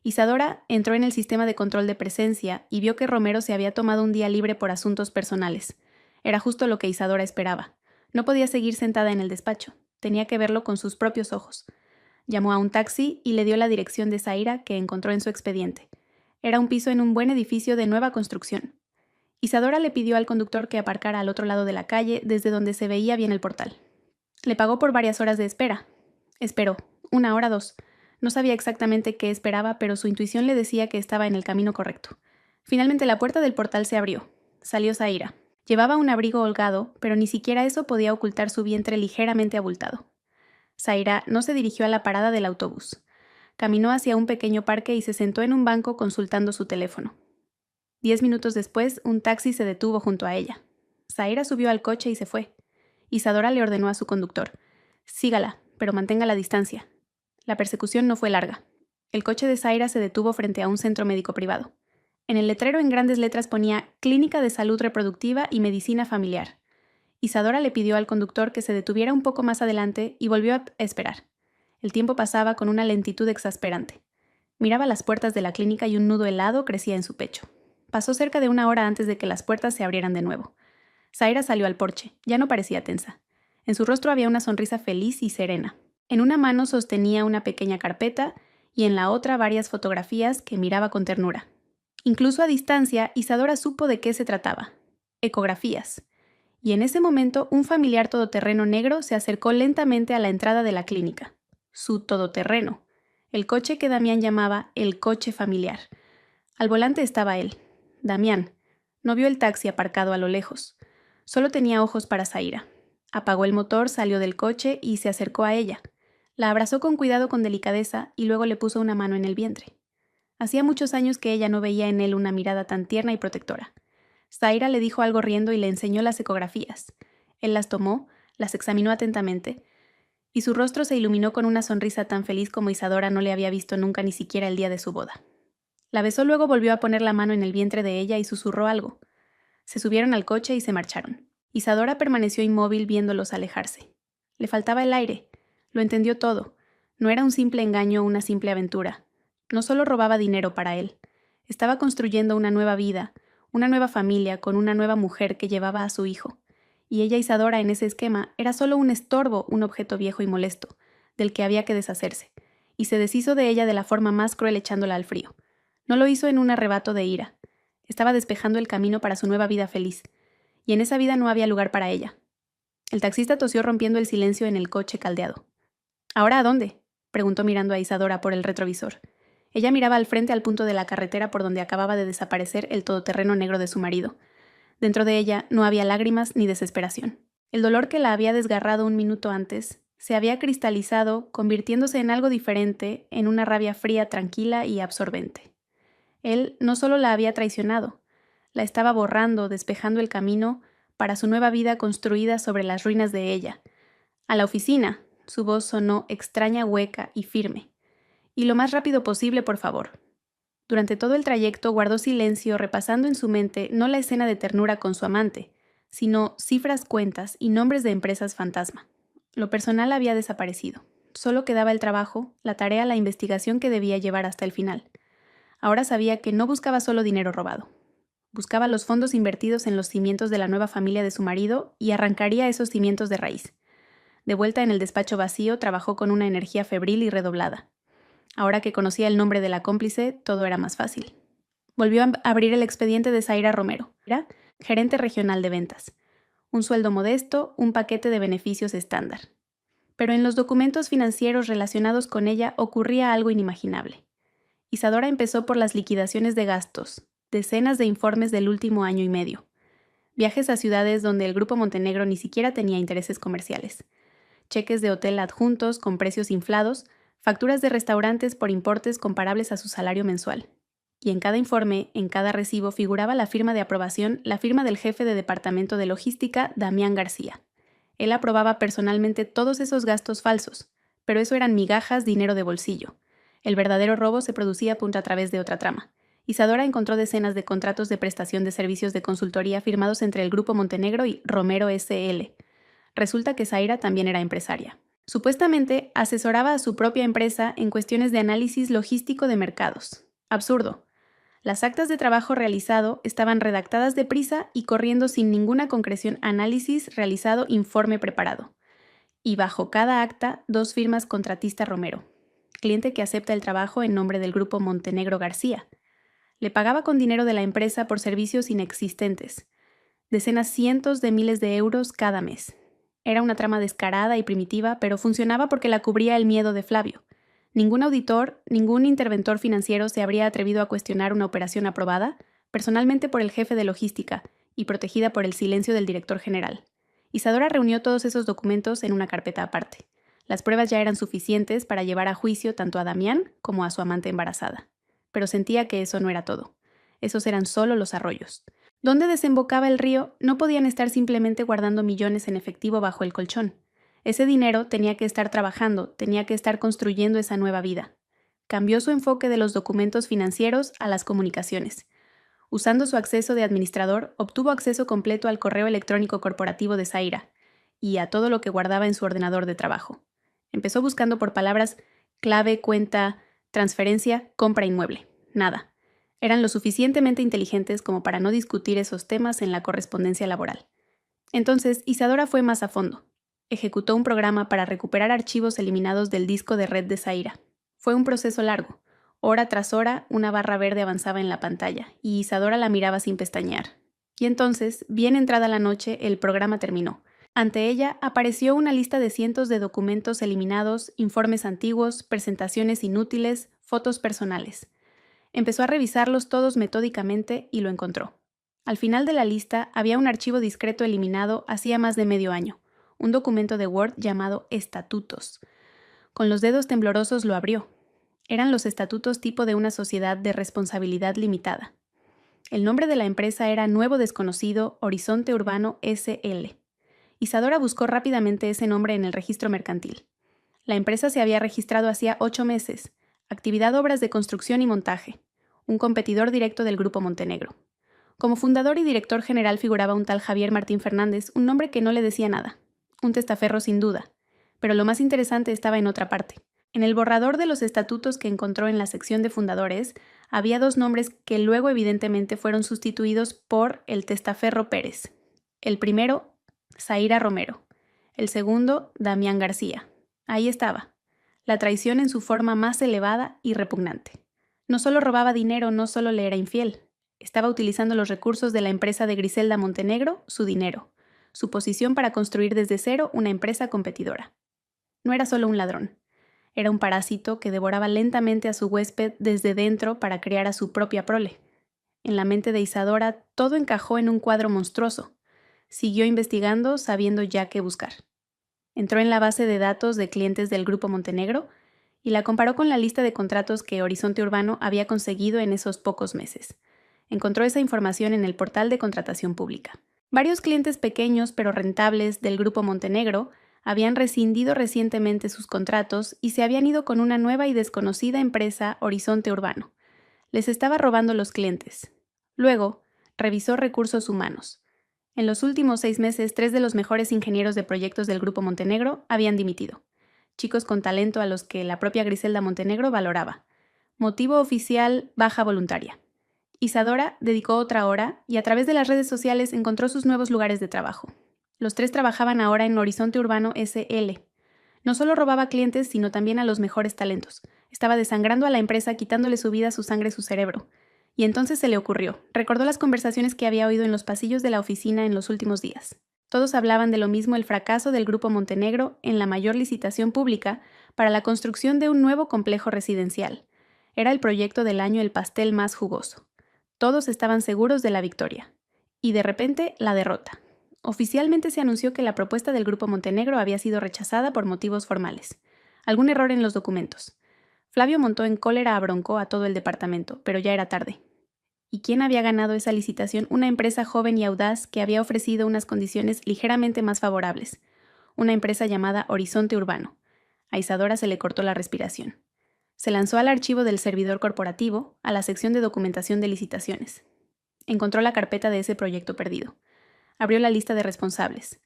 Isadora entró en el sistema de control de presencia y vio que Romero se había tomado un día libre por asuntos personales. Era justo lo que Isadora esperaba. No podía seguir sentada en el despacho. Tenía que verlo con sus propios ojos. Llamó a un taxi y le dio la dirección de Zaira que encontró en su expediente. Era un piso en un buen edificio de nueva construcción. Isadora le pidió al conductor que aparcara al otro lado de la calle, desde donde se veía bien el portal. Le pagó por varias horas de espera. Esperó, 1 hora, 2. No sabía exactamente qué esperaba, pero su intuición le decía que estaba en el camino correcto. Finalmente la puerta del portal se abrió. Salió Zaira. Llevaba un abrigo holgado, pero ni siquiera eso podía ocultar su vientre ligeramente abultado. Zaira no se dirigió a la parada del autobús. Caminó hacia un pequeño parque y se sentó en un banco consultando su teléfono. 10 minutos después, un taxi se detuvo junto a ella. Zaira subió al coche y se fue. Isadora le ordenó a su conductor: «Sígala, pero mantenga la distancia». La persecución no fue larga. El coche de Zaira se detuvo frente a un centro médico privado. En el letrero en grandes letras ponía Clínica de Salud Reproductiva y Medicina Familiar. Isadora le pidió al conductor que se detuviera un poco más adelante y volvió a esperar. El tiempo pasaba con una lentitud exasperante. Miraba las puertas de la clínica y un nudo helado crecía en su pecho. Pasó cerca de 1 hora antes de que las puertas se abrieran de nuevo. Zaira salió al porche. Ya no parecía tensa. En su rostro había una sonrisa feliz y serena. En una mano sostenía una pequeña carpeta y en la otra varias fotografías que miraba con ternura. Incluso a distancia, Isadora supo de qué se trataba. Ecografías. Y en ese momento un familiar todoterreno negro se acercó lentamente a la entrada de la clínica. Su todoterreno. El coche que Damián llamaba el coche familiar. Al volante estaba él, Damián. No vio el taxi aparcado a lo lejos. Solo tenía ojos para Zaira. Apagó el motor, salió del coche y se acercó a ella. La abrazó con cuidado, con delicadeza, y luego le puso una mano en el vientre. Hacía muchos años que ella no veía en él una mirada tan tierna y protectora. Zaira le dijo algo riendo y le enseñó las ecografías. Él las tomó, las examinó atentamente. y su rostro se iluminó con una sonrisa tan feliz como Isadora no le había visto nunca, ni siquiera el día de su boda. La besó, luego volvió a poner la mano en el vientre de ella y susurró algo. Se subieron al coche y se marcharon. Isadora permaneció inmóvil viéndolos alejarse. Le faltaba el aire. Lo entendió todo. No era un simple engaño o una simple aventura. No solo robaba dinero para él. Estaba construyendo una nueva vida, una nueva familia con una nueva mujer que llevaba a su hijo. Y ella, Isadora, en ese esquema, era solo un estorbo, un objeto viejo y molesto, del que había que deshacerse. Y se deshizo de ella de la forma más cruel, echándola al frío. No lo hizo en un arrebato de ira. Estaba despejando el camino para su nueva vida feliz. Y en esa vida no había lugar para ella. El taxista tosió rompiendo el silencio en el coche caldeado. ¿Ahora a dónde?, preguntó mirando a Isadora por el retrovisor. Ella miraba al frente, al punto de la carretera por donde acababa de desaparecer el todoterreno negro de su marido. Dentro de ella no había lágrimas ni desesperación. El dolor que la había desgarrado un minuto antes se había cristalizado, convirtiéndose en algo diferente, en una rabia fría, tranquila y absorbente. Él no solo la había traicionado, la estaba borrando, despejando el camino para su nueva vida construida sobre las ruinas de ella. A la oficina, su voz sonó extraña, hueca y firme. Y lo más rápido posible, por favor. Durante todo el trayecto guardó silencio, repasando en su mente no la escena de ternura con su amante, sino cifras, cuentas y nombres de empresas fantasma. Lo personal había desaparecido. Solo quedaba el trabajo, la tarea, la investigación que debía llevar hasta el final. Ahora sabía que no buscaba solo dinero robado. Buscaba los fondos invertidos en los cimientos de la nueva familia de su marido y arrancaría esos cimientos de raíz. De vuelta en el despacho vacío, trabajó con una energía febril y redoblada. Ahora que conocía el nombre de la cómplice, todo era más fácil. Volvió a abrir el expediente de Zaira Romero. Era gerente regional de ventas. Un sueldo modesto, un paquete de beneficios estándar. Pero en los documentos financieros relacionados con ella ocurría algo inimaginable. Isadora empezó por las liquidaciones de gastos, decenas de informes del último año y medio. Viajes a ciudades donde el Grupo Montenegro ni siquiera tenía intereses comerciales. Cheques de hotel adjuntos con precios inflados, facturas de restaurantes por importes comparables a su salario mensual. Y en cada informe, en cada recibo, figuraba la firma de aprobación, la firma del jefe de departamento de logística, Damián García. Él aprobaba personalmente todos esos gastos falsos, pero eso eran migajas, dinero de bolsillo. El verdadero robo se producía a través de otra trama. Isadora encontró decenas de contratos de prestación de servicios de consultoría firmados entre el Grupo Montenegro y Romero S.L. Resulta que Zaira también era empresaria. Supuestamente asesoraba a su propia empresa en cuestiones de análisis logístico de mercados. Absurdo. Las actas de trabajo realizado estaban redactadas deprisa y corriendo sin ninguna concreción: análisis realizado, informe preparado. Y bajo cada acta, 2 firmas: contratista Romero, cliente que acepta el trabajo en nombre del Grupo Montenegro García. Le pagaba con dinero de la empresa por servicios inexistentes. Decenas, cientos de miles de euros cada mes. Era una trama descarada y primitiva, pero funcionaba porque la cubría el miedo de Flavio. Ningún auditor, ningún interventor financiero se habría atrevido a cuestionar una operación aprobada personalmente por el jefe de logística y protegida por el silencio del director general. Isadora reunió todos esos documentos en una carpeta aparte. Las pruebas ya eran suficientes para llevar a juicio tanto a Damián como a su amante embarazada. Pero sentía que eso no era todo. Esos eran solo los arroyos. ¿Dónde desembocaba el río? No podían estar simplemente guardando millones en efectivo bajo el colchón. Ese dinero tenía que estar trabajando, tenía que estar construyendo esa nueva vida. Cambió su enfoque de los documentos financieros a las comunicaciones. Usando su acceso de administrador, obtuvo acceso completo al correo electrónico corporativo de Zaira y a todo lo que guardaba en su ordenador de trabajo. Empezó buscando por palabras clave, cuenta, transferencia, compra inmueble. Nada. Eran lo suficientemente inteligentes como para no discutir esos temas en la correspondencia laboral. Entonces, Isadora fue más a fondo. Ejecutó un programa para recuperar archivos eliminados del disco de red de Zaira. Fue un proceso largo. Hora tras hora, una barra verde avanzaba en la pantalla, y Isadora la miraba sin pestañear. Y entonces, bien entrada la noche, el programa terminó. Ante ella apareció una lista de cientos de documentos eliminados, informes antiguos, presentaciones inútiles, fotos personales. Empezó a revisarlos todos metódicamente y lo encontró. Al final de la lista había un archivo discreto eliminado hacía más de medio año, un documento de Word llamado Estatutos. Con los dedos temblorosos lo abrió. Eran los estatutos tipo de una sociedad de responsabilidad limitada. El nombre de la empresa era Nuevo Desconocido Horizonte Urbano S.L. Isadora buscó rápidamente ese nombre en el registro mercantil. La empresa se había registrado hacía 8 meses. Actividad obras de construcción y montaje. Un competidor directo del Grupo Montenegro. Como fundador y director general figuraba un tal Javier Martín Fernández, un nombre que no le decía nada. Un testaferro sin duda. Pero lo más interesante estaba en otra parte. En el borrador de los estatutos que encontró en la sección de fundadores, había 2 nombres que luego evidentemente fueron sustituidos por el testaferro Pérez. El primero, Zaira Romero. El segundo, Damián García. Ahí estaba. La traición en su forma más elevada y repugnante. No solo robaba dinero, no solo le era infiel. Estaba utilizando los recursos de la empresa de Griselda Montenegro, su dinero, su posición para construir desde cero una empresa competidora. No era solo un ladrón. Era un parásito que devoraba lentamente a su huésped desde dentro para crear a su propia prole. En la mente de Isadora todo encajó en un cuadro monstruoso. Siguió investigando, sabiendo ya qué buscar. Entró en la base de datos de clientes del Grupo Montenegro y la comparó con la lista de contratos que Horizonte Urbano había conseguido en esos pocos meses. Encontró esa información en el portal de contratación pública. Varios clientes pequeños pero rentables del Grupo Montenegro habían rescindido recientemente sus contratos y se habían ido con una nueva y desconocida empresa, Horizonte Urbano. Les estaba robando los clientes. Luego, revisó recursos humanos. En los últimos 6 meses, 3 de los mejores ingenieros de proyectos del Grupo Montenegro habían dimitido. Chicos con talento a los que la propia Griselda Montenegro valoraba. Motivo oficial: baja voluntaria. Isadora dedicó otra hora y a través de las redes sociales encontró sus nuevos lugares de trabajo. Los 3 trabajaban ahora en Horizonte Urbano SL. No solo robaba clientes, sino también a los mejores talentos. Estaba desangrando a la empresa, quitándole su vida, su sangre, su cerebro. Y entonces se le ocurrió. Recordó las conversaciones que había oído en los pasillos de la oficina en los últimos días. Todos hablaban de lo mismo: el fracaso del Grupo Montenegro en la mayor licitación pública para la construcción de un nuevo complejo residencial. Era el proyecto del año, el pastel más jugoso. Todos estaban seguros de la victoria. Y de repente, la derrota. Oficialmente se anunció que la propuesta del Grupo Montenegro había sido rechazada por motivos formales. Algún error en los documentos. Flavio montó en cólera, abroncó a todo el departamento, pero ya era tarde. ¿Y quién había ganado esa licitación? Una empresa joven y audaz que había ofrecido unas condiciones ligeramente más favorables. Una empresa llamada Horizonte Urbano. A Isadora se le cortó la respiración. Se lanzó al archivo del servidor corporativo, a la sección de documentación de licitaciones. Encontró la carpeta de ese proyecto perdido. Abrió la lista de responsables.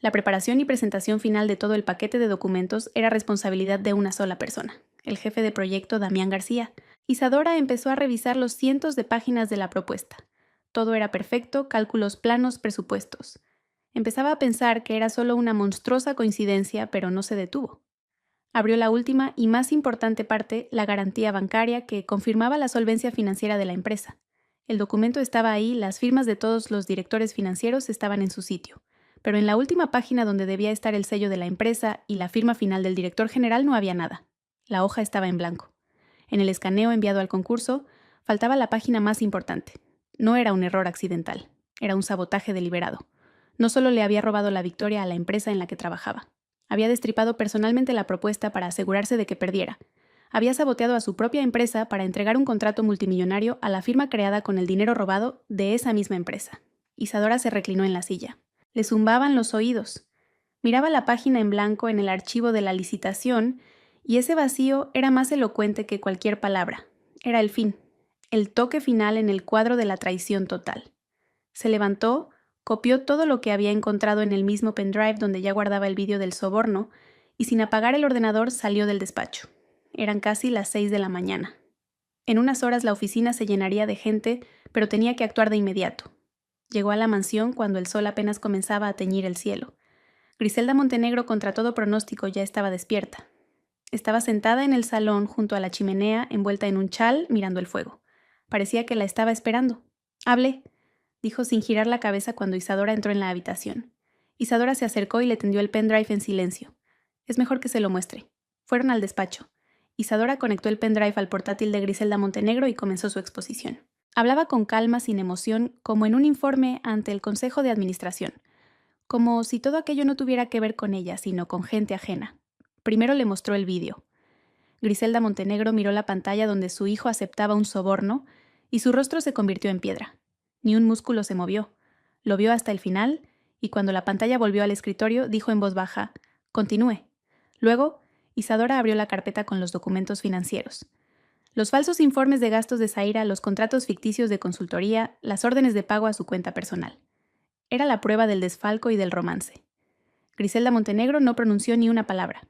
La preparación y presentación final de todo el paquete de documentos era responsabilidad de una sola persona, el jefe de proyecto Damián García. Isadora empezó a revisar los cientos de páginas de la propuesta. Todo era perfecto: cálculos, planos, presupuestos. Empezaba a pensar que era solo una monstruosa coincidencia, pero no se detuvo. Abrió la última y más importante parte, la garantía bancaria, que confirmaba la solvencia financiera de la empresa. El documento estaba ahí, las firmas de todos los directores financieros estaban en su sitio, pero en la última página, donde debía estar el sello de la empresa y la firma final del director general, no había nada. La hoja estaba en blanco. En el escaneo enviado al concurso, faltaba la página más importante. No era un error accidental, era un sabotaje deliberado. No solo le había robado la victoria a la empresa en la que trabajaba, había destripado personalmente la propuesta para asegurarse de que perdiera. Había saboteado a su propia empresa para entregar un contrato multimillonario a la firma creada con el dinero robado de esa misma empresa. Isadora se reclinó en la silla. Le zumbaban los oídos. Miraba la página en blanco en el archivo de la licitación y ese vacío era más elocuente que cualquier palabra. Era el fin, el toque final en el cuadro de la traición total. Se levantó, copió todo lo que había encontrado en el mismo pendrive donde ya guardaba el vídeo del soborno y sin apagar el ordenador salió del despacho. Eran casi las 6 de la mañana. En unas horas la oficina se llenaría de gente, pero tenía que actuar de inmediato. Llegó a la mansión cuando el sol apenas comenzaba a teñir el cielo. Griselda Montenegro, contra todo pronóstico, ya estaba despierta. Estaba sentada en el salón junto a la chimenea, envuelta en un chal, mirando el fuego. Parecía que la estaba esperando. «Hable», dijo sin girar la cabeza cuando Isadora entró en la habitación. Isadora se acercó y le tendió el pendrive en silencio. «Es mejor que se lo muestre». Fueron al despacho. Isadora conectó el pendrive al portátil de Griselda Montenegro y comenzó su exposición. Hablaba con calma, sin emoción, como en un informe ante el Consejo de Administración. Como si todo aquello no tuviera que ver con ella, sino con gente ajena. Primero le mostró el vídeo. Griselda Montenegro miró la pantalla donde su hijo aceptaba un soborno y su rostro se convirtió en piedra. Ni un músculo se movió. Lo vio hasta el final y cuando la pantalla volvió al escritorio dijo en voz baja: «Continúe». Luego, Isadora abrió la carpeta con los documentos financieros. Los falsos informes de gastos de Zaira, los contratos ficticios de consultoría, las órdenes de pago a su cuenta personal. Era la prueba del desfalco y del romance. Griselda Montenegro no pronunció ni una palabra.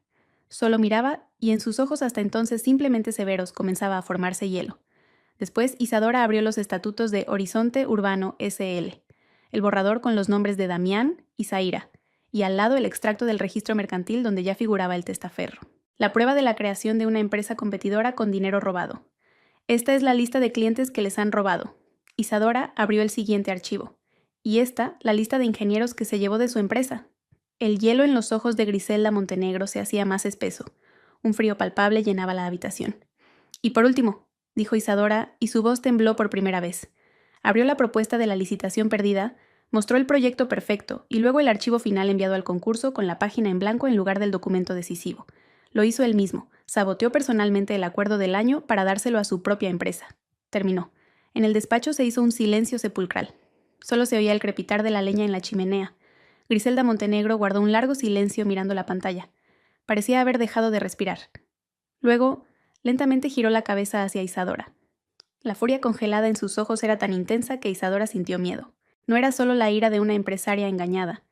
Solo miraba y en sus ojos hasta entonces simplemente severos comenzaba a formarse hielo. Después Isadora abrió los estatutos de Horizonte Urbano S.L., el borrador con los nombres de Damián y Zaira, y al lado el extracto del registro mercantil donde ya figuraba el testaferro. La prueba de la creación de una empresa competidora con dinero robado. Esta es la lista de clientes que les han robado. Isadora abrió el siguiente archivo. Y esta, la lista de ingenieros que se llevó de su empresa. El hielo en los ojos de Griselda Montenegro se hacía más espeso. Un frío palpable llenaba la habitación. Y por último, dijo Isadora, y su voz tembló por primera vez. Abrió la propuesta de la licitación perdida, mostró el proyecto perfecto y luego el archivo final enviado al concurso con la página en blanco en lugar del documento decisivo. Lo hizo él mismo, saboteó personalmente el acuerdo del año para dárselo a su propia empresa. Terminó. En el despacho se hizo un silencio sepulcral. Solo se oía el crepitar de la leña en la chimenea. Griselda Montenegro guardó un largo silencio mirando la pantalla. Parecía haber dejado de respirar. Luego, lentamente giró la cabeza hacia Isadora. La furia congelada en sus ojos era tan intensa que Isadora sintió miedo. No era solo la ira de una empresaria engañada.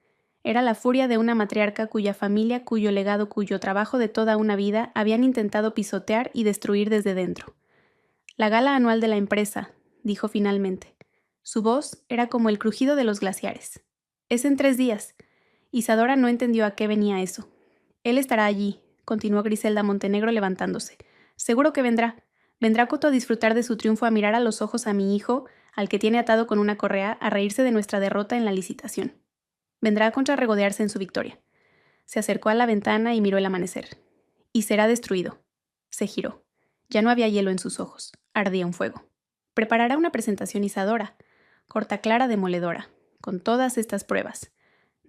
Era la furia de una matriarca cuya familia, cuyo legado, cuyo trabajo de toda una vida habían intentado pisotear y destruir desde dentro. La gala anual de la empresa, dijo finalmente. Su voz era como el crujido de los glaciares. Es en 3 días. Isadora no entendió a qué venía eso. Él estará allí, continuó Griselda Montenegro levantándose. Seguro que vendrá. Vendrá Coto a disfrutar de su triunfo, a mirar a los ojos a mi hijo, al que tiene atado con una correa, a reírse de nuestra derrota en la licitación. Vendrá a contrarregodearse en su victoria. Se acercó a la ventana y miró el amanecer. Y será destruido. Se giró. Ya no había hielo en sus ojos. Ardía un fuego. Preparará una presentación Isadora. Corta clara demoledora. Con todas estas pruebas.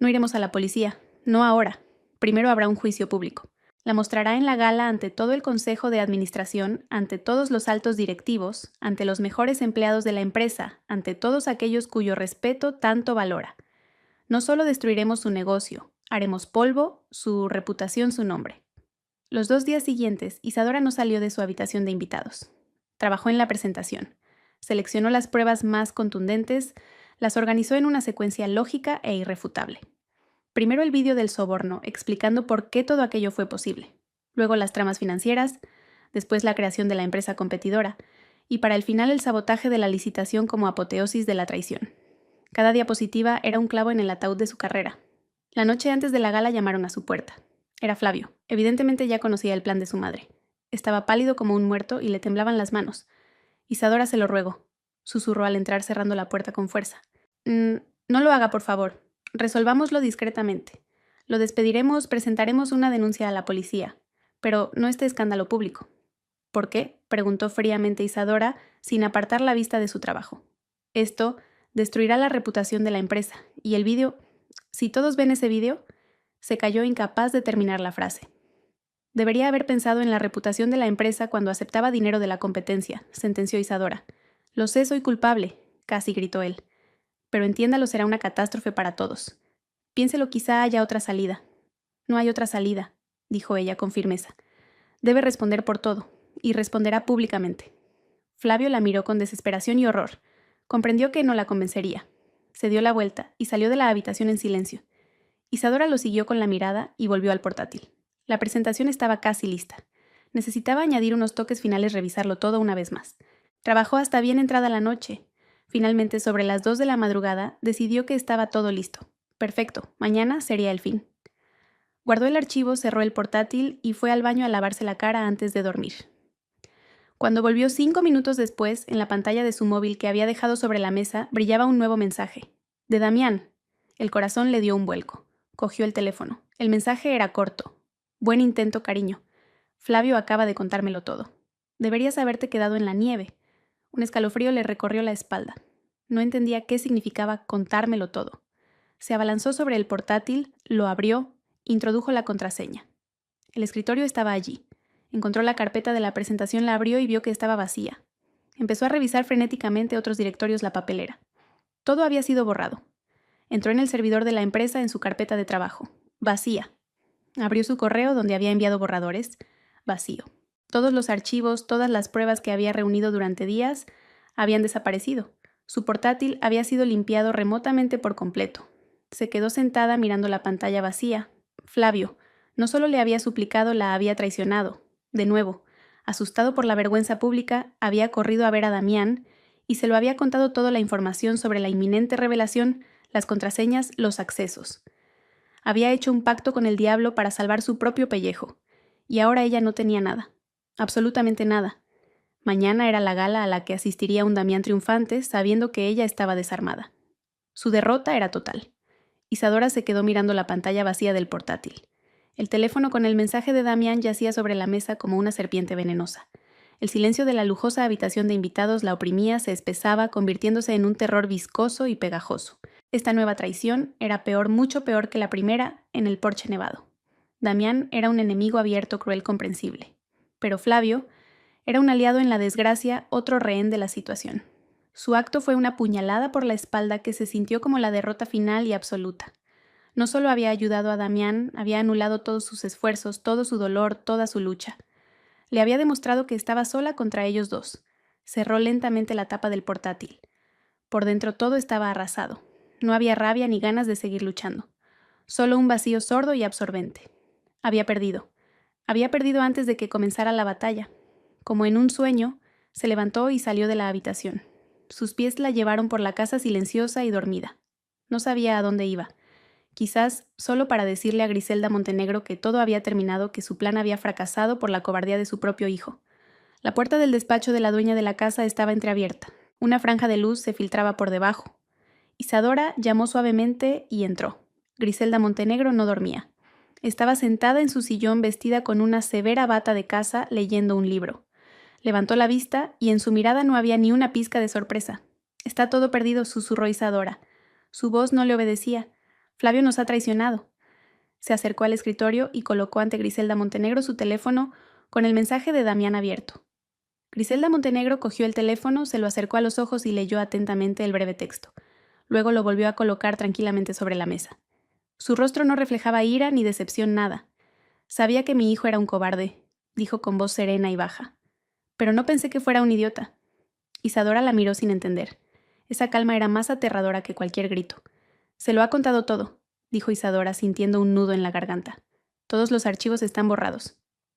No iremos a la policía. No ahora. Primero habrá un juicio público. La mostrará en la gala ante todo el consejo de administración, ante todos los altos directivos, ante los mejores empleados de la empresa, ante todos aquellos cuyo respeto tanto valora. No solo destruiremos su negocio, haremos polvo, su reputación, su nombre. Los 2 días siguientes, Isadora no salió de su habitación de invitados. Trabajó en la presentación. Seleccionó las pruebas más contundentes, las organizó en una secuencia lógica e irrefutable. Primero el vídeo del soborno, explicando por qué todo aquello fue posible. Luego las tramas financieras, después la creación de la empresa competidora, y para el final el sabotaje de la licitación como apoteosis de la traición. Cada diapositiva era un clavo en el ataúd de su carrera. La noche antes de la gala llamaron a su puerta. Era Flavio. Evidentemente ya conocía el plan de su madre. Estaba pálido como un muerto y le temblaban las manos. Isadora se lo ruegó. Susurró al entrar cerrando la puerta con fuerza. No lo haga, por favor. Resolvámoslo discretamente. Lo despediremos, presentaremos una denuncia a la policía. Pero no este escándalo público. ¿Por qué?, preguntó fríamente Isadora, sin apartar la vista de su trabajo. Esto destruirá la reputación de la empresa. Y el vídeo... Si todos ven ese vídeo... Se cayó incapaz de terminar la frase. Debería haber pensado en la reputación de la empresa cuando aceptaba dinero de la competencia, sentenció Isadora. Lo sé, soy culpable, casi gritó él. Pero entiéndalo, será una catástrofe para todos. Piénselo, quizá haya otra salida. No hay otra salida, dijo ella con firmeza. Debe responder por todo, y responderá públicamente. Flavio la miró con desesperación y horror. Comprendió que no la convencería. Se dio la vuelta y salió de la habitación en silencio. Isadora lo siguió con la mirada y volvió al portátil. La presentación estaba casi lista. Necesitaba añadir unos toques finales, revisarlo todo una vez más. Trabajó hasta bien entrada la noche. Finalmente, sobre las 2 de la madrugada, decidió que estaba todo listo. Perfecto, mañana sería el fin. Guardó el archivo, cerró el portátil y fue al baño a lavarse la cara antes de dormir. Cuando volvió 5 minutos después, en la pantalla de su móvil que había dejado sobre la mesa, brillaba un nuevo mensaje. De Damián. El corazón le dio un vuelco. Cogió el teléfono. El mensaje era corto. Buen intento, cariño. Flavio acaba de contármelo todo. Deberías haberte quedado en la nieve. Un escalofrío le recorrió la espalda. No entendía qué significaba contármelo todo. Se abalanzó sobre el portátil, lo abrió, introdujo la contraseña. El escritorio estaba allí. Encontró la carpeta de la presentación, la abrió y vio que estaba vacía. Empezó a revisar frenéticamente otros directorios, la papelera. Todo había sido borrado. Entró en el servidor de la empresa, en su carpeta de trabajo. Vacía. Abrió su correo donde había enviado borradores. Vacío. Todos los archivos, todas las pruebas que había reunido durante días habían desaparecido. Su portátil había sido limpiado remotamente por completo. Se quedó sentada mirando la pantalla vacía. Flavio no solo le había suplicado, la había traicionado. De nuevo, asustado por la vergüenza pública, había corrido a ver a Damián y se lo había contado toda la información sobre la inminente revelación, las contraseñas, los accesos. Había hecho un pacto con el diablo para salvar su propio pellejo, y ahora ella no tenía nada, absolutamente nada. Mañana era la gala a la que asistiría un Damián triunfante, sabiendo que ella estaba desarmada. Su derrota era total. Isadora se quedó mirando la pantalla vacía del portátil. El teléfono con el mensaje de Damián yacía sobre la mesa como una serpiente venenosa. El silencio de la lujosa habitación de invitados la oprimía, se espesaba, convirtiéndose en un terror viscoso y pegajoso. Esta nueva traición era peor, mucho peor que la primera, en el porche nevado. Damián era un enemigo abierto, cruel, comprensible. Pero Flavio era un aliado en la desgracia, otro rehén de la situación. Su acto fue una puñalada por la espalda que se sintió como la derrota final y absoluta. No solo había ayudado a Damián, había anulado todos sus esfuerzos, todo su dolor, toda su lucha. Le había demostrado que estaba sola contra ellos dos. Cerró lentamente la tapa del portátil. Por dentro todo estaba arrasado. No había rabia ni ganas de seguir luchando. Solo un vacío sordo y absorbente. Había perdido. Había perdido antes de que comenzara la batalla. Como en un sueño, se levantó y salió de la habitación. Sus pies la llevaron por la casa silenciosa y dormida. No sabía a dónde iba. Quizás solo para decirle a Griselda Montenegro que todo había terminado, que su plan había fracasado por la cobardía de su propio hijo. La puerta del despacho de la dueña de la casa estaba entreabierta. Una franja de luz se filtraba por debajo. Isadora llamó suavemente y entró. Griselda Montenegro no dormía. Estaba sentada en su sillón vestida con una severa bata de casa leyendo un libro. Levantó la vista y en su mirada no había ni una pizca de sorpresa. «Está todo perdido», susurró Isadora. Su voz no le obedecía. «Flavio nos ha traicionado». Se acercó al escritorio y colocó ante Griselda Montenegro su teléfono con el mensaje de Damián abierto. Griselda Montenegro cogió el teléfono, se lo acercó a los ojos y leyó atentamente el breve texto. Luego lo volvió a colocar tranquilamente sobre la mesa. Su rostro no reflejaba ira ni decepción, nada. «Sabía que mi hijo era un cobarde», dijo con voz serena y baja. «Pero no pensé que fuera un idiota». Isadora la miró sin entender. Esa calma era más aterradora que cualquier grito. «Se lo ha contado todo», dijo Isadora, sintiendo un nudo en la garganta. «Todos los archivos están borrados.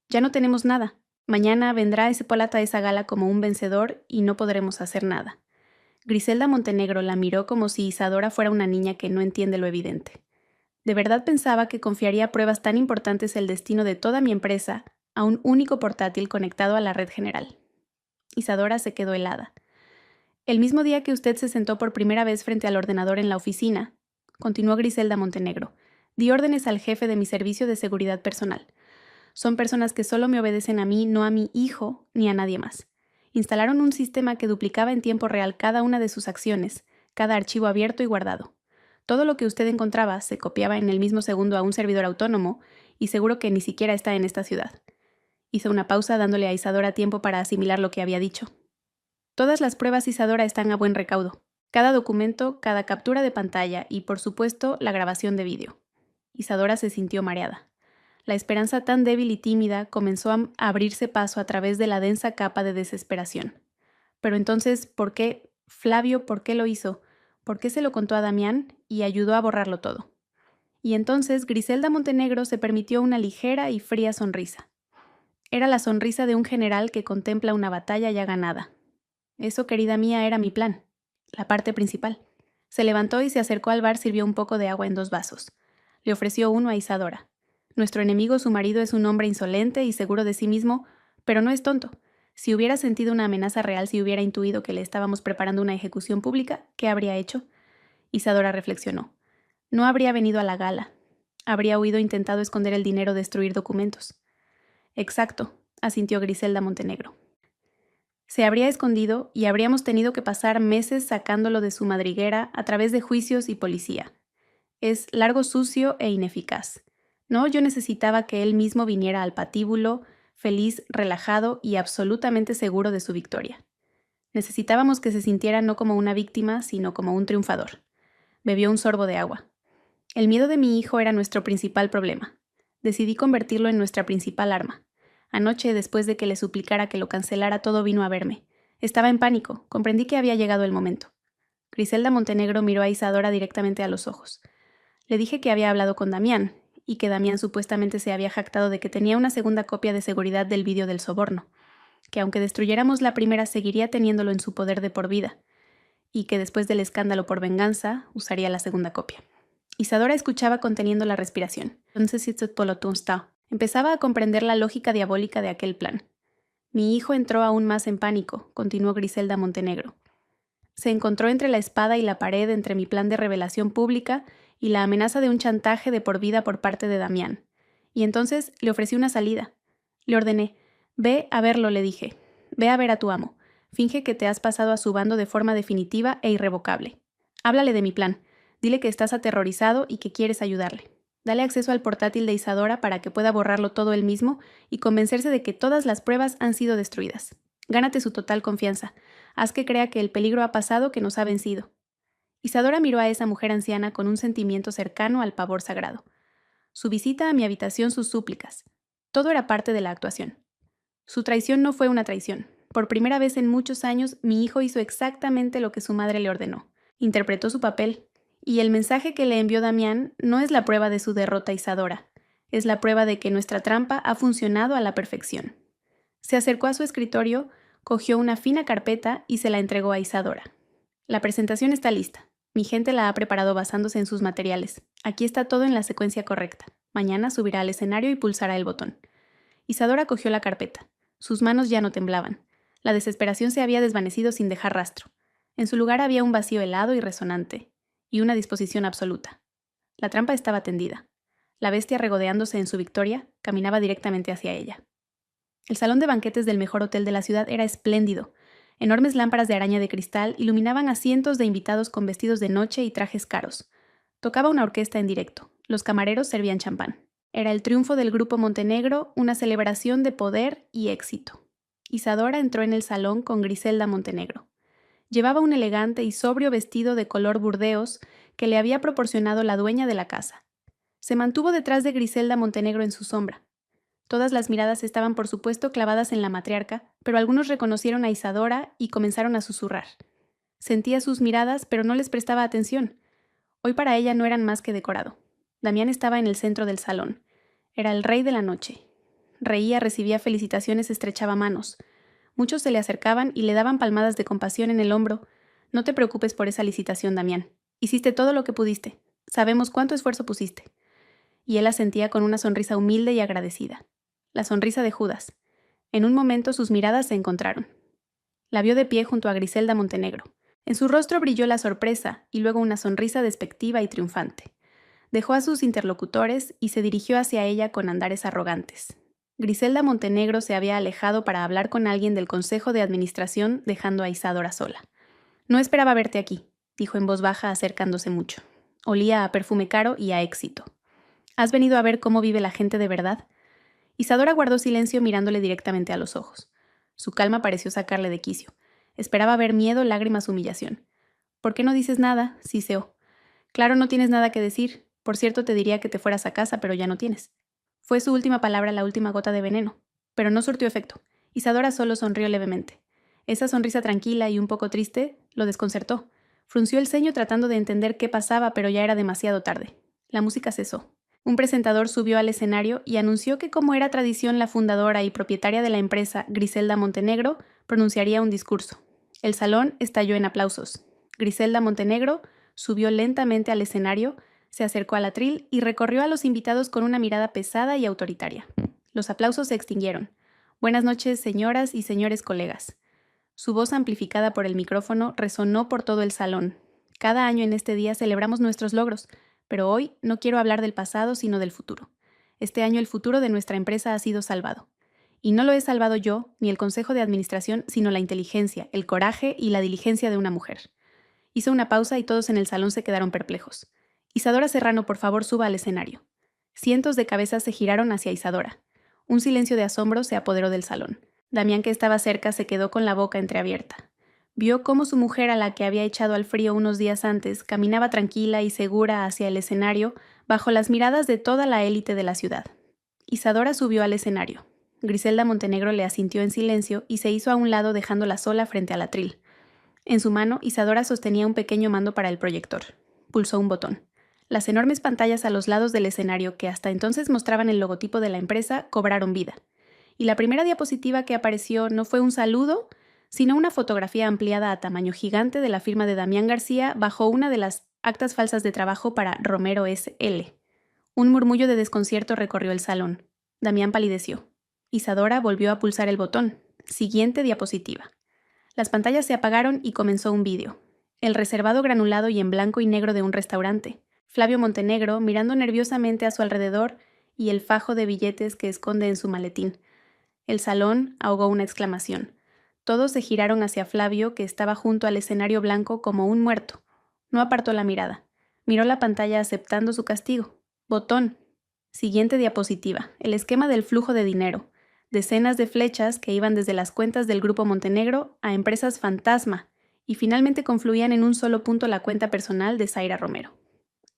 Ya no tenemos nada. Mañana vendrá ese polata a esa gala como un vencedor y no podremos hacer nada». Griselda Montenegro la miró como si Isadora fuera una niña que no entiende lo evidente. ¿De verdad pensaba que confiaría pruebas tan importantes el destino de toda mi empresa a un único portátil conectado a la red general? Isadora se quedó helada. «El mismo día que usted se sentó por primera vez frente al ordenador en la oficina», continuó Griselda Montenegro, «di órdenes al jefe de mi servicio de seguridad personal. Son personas que solo me obedecen a mí, no a mi hijo ni a nadie más. Instalaron un sistema que duplicaba en tiempo real cada una de sus acciones, cada archivo abierto y guardado. Todo lo que usted encontraba se copiaba en el mismo segundo a un servidor autónomo y seguro que ni siquiera está en esta ciudad». Hizo una pausa dándole a Isadora tiempo para asimilar lo que había dicho. «Todas las pruebas, Isadora, están a buen recaudo. Cada documento, cada captura de pantalla y, por supuesto, la grabación de vídeo». Isadora se sintió mareada. La esperanza tan débil y tímida comenzó a abrirse paso a través de la densa capa de desesperación. Pero entonces, ¿por qué? Flavio, ¿por qué lo hizo? ¿Por qué se lo contó a Damián y ayudó a borrarlo todo? Y entonces Griselda Montenegro se permitió una ligera y fría sonrisa. Era la sonrisa de un general que contempla una batalla ya ganada. Eso, querida mía, era mi plan, la parte principal. Se levantó y se acercó al bar, sirvió un poco de agua en 2 vasos. Le ofreció uno a Isadora. Nuestro enemigo, su marido, es un hombre insolente y seguro de sí mismo, pero no es tonto. Si hubiera sentido una amenaza real, si hubiera intuido que le estábamos preparando una ejecución pública, ¿qué habría hecho? Isadora reflexionó. No habría venido a la gala. Habría huido, intentado esconder el dinero, destruir documentos. Exacto, asintió Griselda Montenegro. Se habría escondido y habríamos tenido que pasar meses sacándolo de su madriguera a través de juicios y policía. Es largo, sucio e ineficaz. No, yo necesitaba que él mismo viniera al patíbulo, feliz, relajado y absolutamente seguro de su victoria. Necesitábamos que se sintiera no como una víctima, sino como un triunfador. Bebió un sorbo de agua. El miedo de mi hijo era nuestro principal problema. Decidí convertirlo en nuestra principal arma. Anoche, después de que le suplicara que lo cancelara, todo vino a verme. Estaba en pánico. Comprendí que había llegado el momento. Griselda Montenegro miró a Isadora directamente a los ojos. Le dije que había hablado con Damián, y que Damián supuestamente se había jactado de que tenía una segunda copia de seguridad del vídeo del soborno, que aunque destruyéramos la primera seguiría teniéndolo en su poder de por vida, y que después del escándalo por venganza usaría la segunda copia. Isadora escuchaba conteniendo la respiración. Empezaba a comprender la lógica diabólica de aquel plan. Mi hijo entró aún más en pánico, continuó Griselda Montenegro. Se encontró entre la espada y la pared entre mi plan de revelación pública y la amenaza de un chantaje de por vida por parte de Damián. Y entonces le ofrecí una salida. Le ordené. Ve a verlo, le dije. Ve a ver a tu amo. Finge que te has pasado a su bando de forma definitiva e irrevocable. Háblale de mi plan. Dile que estás aterrorizado y que quieres ayudarle. Dale acceso al portátil de Isadora para que pueda borrarlo todo él mismo y convencerse de que todas las pruebas han sido destruidas. Gánate su total confianza. Haz que crea que el peligro ha pasado, que nos ha vencido. Isadora miró a esa mujer anciana con un sentimiento cercano al pavor sagrado. Su visita a mi habitación, sus súplicas. Todo era parte de la actuación. Su traición no fue una traición. Por primera vez en muchos años, mi hijo hizo exactamente lo que su madre le ordenó. Interpretó su papel. Y el mensaje que le envió Damián no es la prueba de su derrota, Isadora. Es la prueba de que nuestra trampa ha funcionado a la perfección. Se acercó a su escritorio, cogió una fina carpeta y se la entregó a Isadora. La presentación está lista. Mi gente la ha preparado basándose en sus materiales. Aquí está todo en la secuencia correcta. Mañana subirá al escenario y pulsará el botón. Isadora cogió la carpeta. Sus manos ya no temblaban. La desesperación se había desvanecido sin dejar rastro. En su lugar había un vacío helado y resonante, y una disposición absoluta. La trampa estaba tendida. La bestia, regodeándose en su victoria, caminaba directamente hacia ella. El salón de banquetes del mejor hotel de la ciudad era espléndido. Enormes lámparas de araña de cristal iluminaban a cientos de invitados con vestidos de noche y trajes caros. Tocaba una orquesta en directo. Los camareros servían champán. Era el triunfo del grupo Montenegro, una celebración de poder y éxito. Isadora entró en el salón con Griselda Montenegro. Llevaba un elegante y sobrio vestido de color burdeos que le había proporcionado la dueña de la casa. Se mantuvo detrás de Griselda Montenegro en su sombra. Todas las miradas estaban por supuesto clavadas en la matriarca, pero algunos reconocieron a Isadora y comenzaron a susurrar. Sentía sus miradas, pero no les prestaba atención. Hoy para ella no eran más que decorado. Damián estaba en el centro del salón. Era el rey de la noche. Reía, recibía felicitaciones, estrechaba manos. Muchos se le acercaban y le daban palmadas de compasión en el hombro. No te preocupes por esa licitación, Damián. Hiciste todo lo que pudiste. Sabemos cuánto esfuerzo pusiste. Y él asentía con una sonrisa humilde y agradecida. La sonrisa de Judas. En un momento sus miradas se encontraron. La vio de pie junto a Griselda Montenegro. En su rostro brilló la sorpresa y luego una sonrisa despectiva y triunfante. Dejó a sus interlocutores y se dirigió hacia ella con andares arrogantes. Griselda Montenegro se había alejado para hablar con alguien del Consejo de Administración, dejando a Isadora sola. No esperaba verte aquí, dijo en voz baja acercándose mucho. Olía a perfume caro y a éxito. ¿Has venido a ver cómo vive la gente de verdad? Isadora guardó silencio mirándole directamente a los ojos. Su calma pareció sacarle de quicio. Esperaba ver miedo, lágrimas, humillación. ¿Por qué no dices nada? Siseó. Claro, no tienes nada que decir. Por cierto, te diría que te fueras a casa, pero ya no tienes. Fue su última palabra la última gota de veneno, pero no surtió efecto. Isadora solo sonrió levemente. Esa sonrisa tranquila y un poco triste lo desconcertó. Frunció el ceño tratando de entender qué pasaba, pero ya era demasiado tarde. La música cesó. Un presentador subió al escenario y anunció que, como era tradición, la fundadora y propietaria de la empresa, Griselda Montenegro, pronunciaría un discurso. El salón estalló en aplausos. Griselda Montenegro subió lentamente al escenario, se acercó al atril y recorrió a los invitados con una mirada pesada y autoritaria. Los aplausos se extinguieron. Buenas noches, señoras y señores colegas. Su voz, amplificada por el micrófono, resonó por todo el salón. Cada año en este día celebramos nuestros logros, pero hoy no quiero hablar del pasado, sino del futuro. Este año el futuro de nuestra empresa ha sido salvado. Y no lo he salvado yo, ni el Consejo de Administración, sino la inteligencia, el coraje y la diligencia de una mujer. Hizo una pausa y todos en el salón se quedaron perplejos. Isadora Serrano, por favor, suba al escenario. Cientos de cabezas se giraron hacia Isadora. Un silencio de asombro se apoderó del salón. Damián, que estaba cerca, se quedó con la boca entreabierta. Vio cómo su mujer, a la que había echado al frío unos días antes, caminaba tranquila y segura hacia el escenario, bajo las miradas de toda la élite de la ciudad. Isadora subió al escenario. Griselda Montenegro le asintió en silencio y se hizo a un lado dejándola sola frente al atril. En su mano, Isadora sostenía un pequeño mando para el proyector. Pulsó un botón. Las enormes pantallas a los lados del escenario, que hasta entonces mostraban el logotipo de la empresa, cobraron vida. Y la primera diapositiva que apareció no fue un saludo, sino una fotografía ampliada a tamaño gigante de la firma de Damián García bajo una de las actas falsas de trabajo para Romero S.L. Un murmullo de desconcierto recorrió el salón. Damián palideció. Isadora volvió a pulsar el botón. Siguiente diapositiva. Las pantallas se apagaron y comenzó un vídeo. El reservado granulado y en blanco y negro de un restaurante. Flavio Montenegro mirando nerviosamente a su alrededor y el fajo de billetes que esconde en su maletín. El salón ahogó una exclamación. Todos se giraron hacia Flavio, que estaba junto al escenario blanco como un muerto. No apartó la mirada. Miró la pantalla aceptando su castigo. Botón. Siguiente diapositiva. El esquema del flujo de dinero. Decenas de flechas que iban desde las cuentas del Grupo Montenegro a empresas fantasma y finalmente confluían en un solo punto la cuenta personal de Zaira Romero.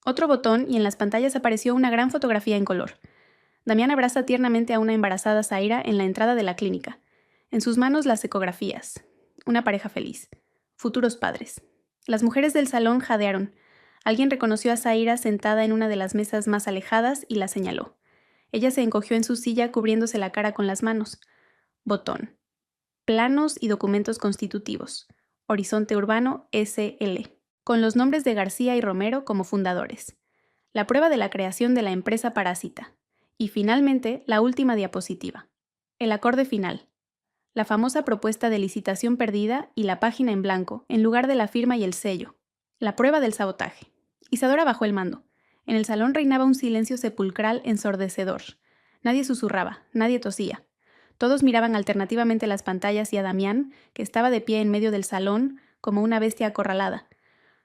Otro botón y en las pantallas apareció una gran fotografía en color. Damián abraza tiernamente a una embarazada Zaira en la entrada de la clínica. En sus manos las ecografías. Una pareja feliz. Futuros padres. Las mujeres del salón jadearon. Alguien reconoció a Zaira sentada en una de las mesas más alejadas y la señaló. Ella se encogió en su silla cubriéndose la cara con las manos. Botón. Planos y documentos constitutivos. Horizonte Urbano S.L. Con los nombres de García y Romero como fundadores. La prueba de la creación de la empresa parásita. Y finalmente, la última diapositiva. El acorde final. La famosa propuesta de licitación perdida y la página en blanco, en lugar de la firma y el sello. La prueba del sabotaje. Isadora bajó el mando. En el salón reinaba un silencio sepulcral ensordecedor. Nadie susurraba, nadie tosía. Todos miraban alternativamente las pantallas y a Damián, que estaba de pie en medio del salón, como una bestia acorralada.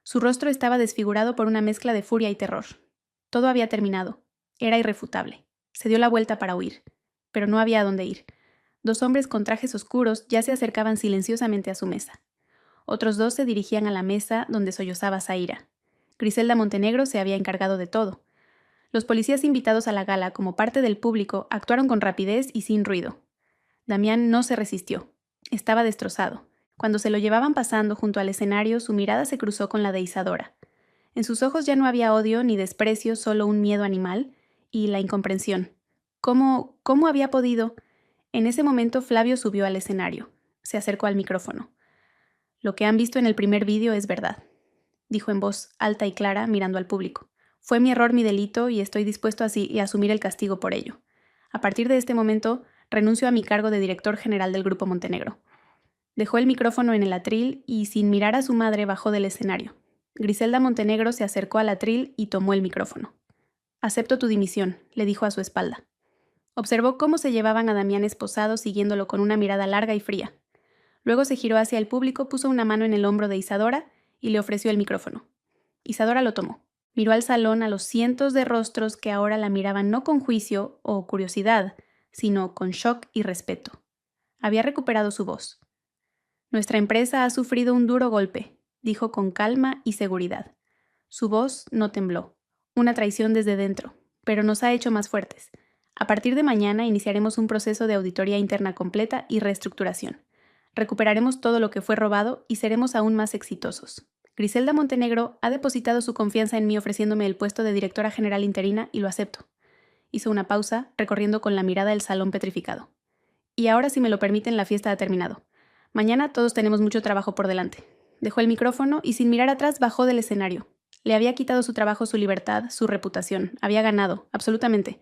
Su rostro estaba desfigurado por una mezcla de furia y terror. Todo había terminado. Era irrefutable. Se dio la vuelta para huir. Pero no había a dónde ir. 2 hombres con trajes oscuros ya se acercaban silenciosamente a su mesa. Otros 2 se dirigían a la mesa donde sollozaba Zaira. Griselda Montenegro se había encargado de todo. Los policías invitados a la gala como parte del público actuaron con rapidez y sin ruido. Damián no se resistió. Estaba destrozado. Cuando se lo llevaban pasando junto al escenario, su mirada se cruzó con la de Isadora. En sus ojos ya no había odio ni desprecio, solo un miedo animal y la incomprensión. ¿Cómo había podido? En ese momento Flavio subió al escenario. Se acercó al micrófono. Lo que han visto en el primer vídeo es verdad, dijo en voz alta y clara mirando al público. Fue mi error, mi delito, y estoy dispuesto a asumir el castigo por ello. A partir de este momento, renuncio a mi cargo de director general del Grupo Montenegro. Dejó el micrófono en el atril y, sin mirar a su madre, bajó del escenario. Griselda Montenegro se acercó al atril y tomó el micrófono. Acepto tu dimisión, le dijo a su espalda. Observó cómo se llevaban a Damián esposado siguiéndolo con una mirada larga y fría. Luego se giró hacia el público, puso una mano en el hombro de Isadora y le ofreció el micrófono. Isadora lo tomó. Miró al salón a los cientos de rostros que ahora la miraban no con juicio o curiosidad, sino con shock y respeto. Había recuperado su voz. Nuestra empresa ha sufrido un duro golpe, dijo con calma y seguridad. Su voz no tembló. Una traición desde dentro, pero nos ha hecho más fuertes. A partir de mañana iniciaremos un proceso de auditoría interna completa y reestructuración. Recuperaremos todo lo que fue robado y seremos aún más exitosos. Griselda Montenegro ha depositado su confianza en mí ofreciéndome el puesto de directora general interina y lo acepto. Hizo una pausa, recorriendo con la mirada el salón petrificado. Y ahora, si me lo permiten, la fiesta ha terminado. Mañana todos tenemos mucho trabajo por delante. Dejó el micrófono y sin mirar atrás bajó del escenario. Le había quitado su trabajo, su libertad, su reputación. Había ganado, absolutamente.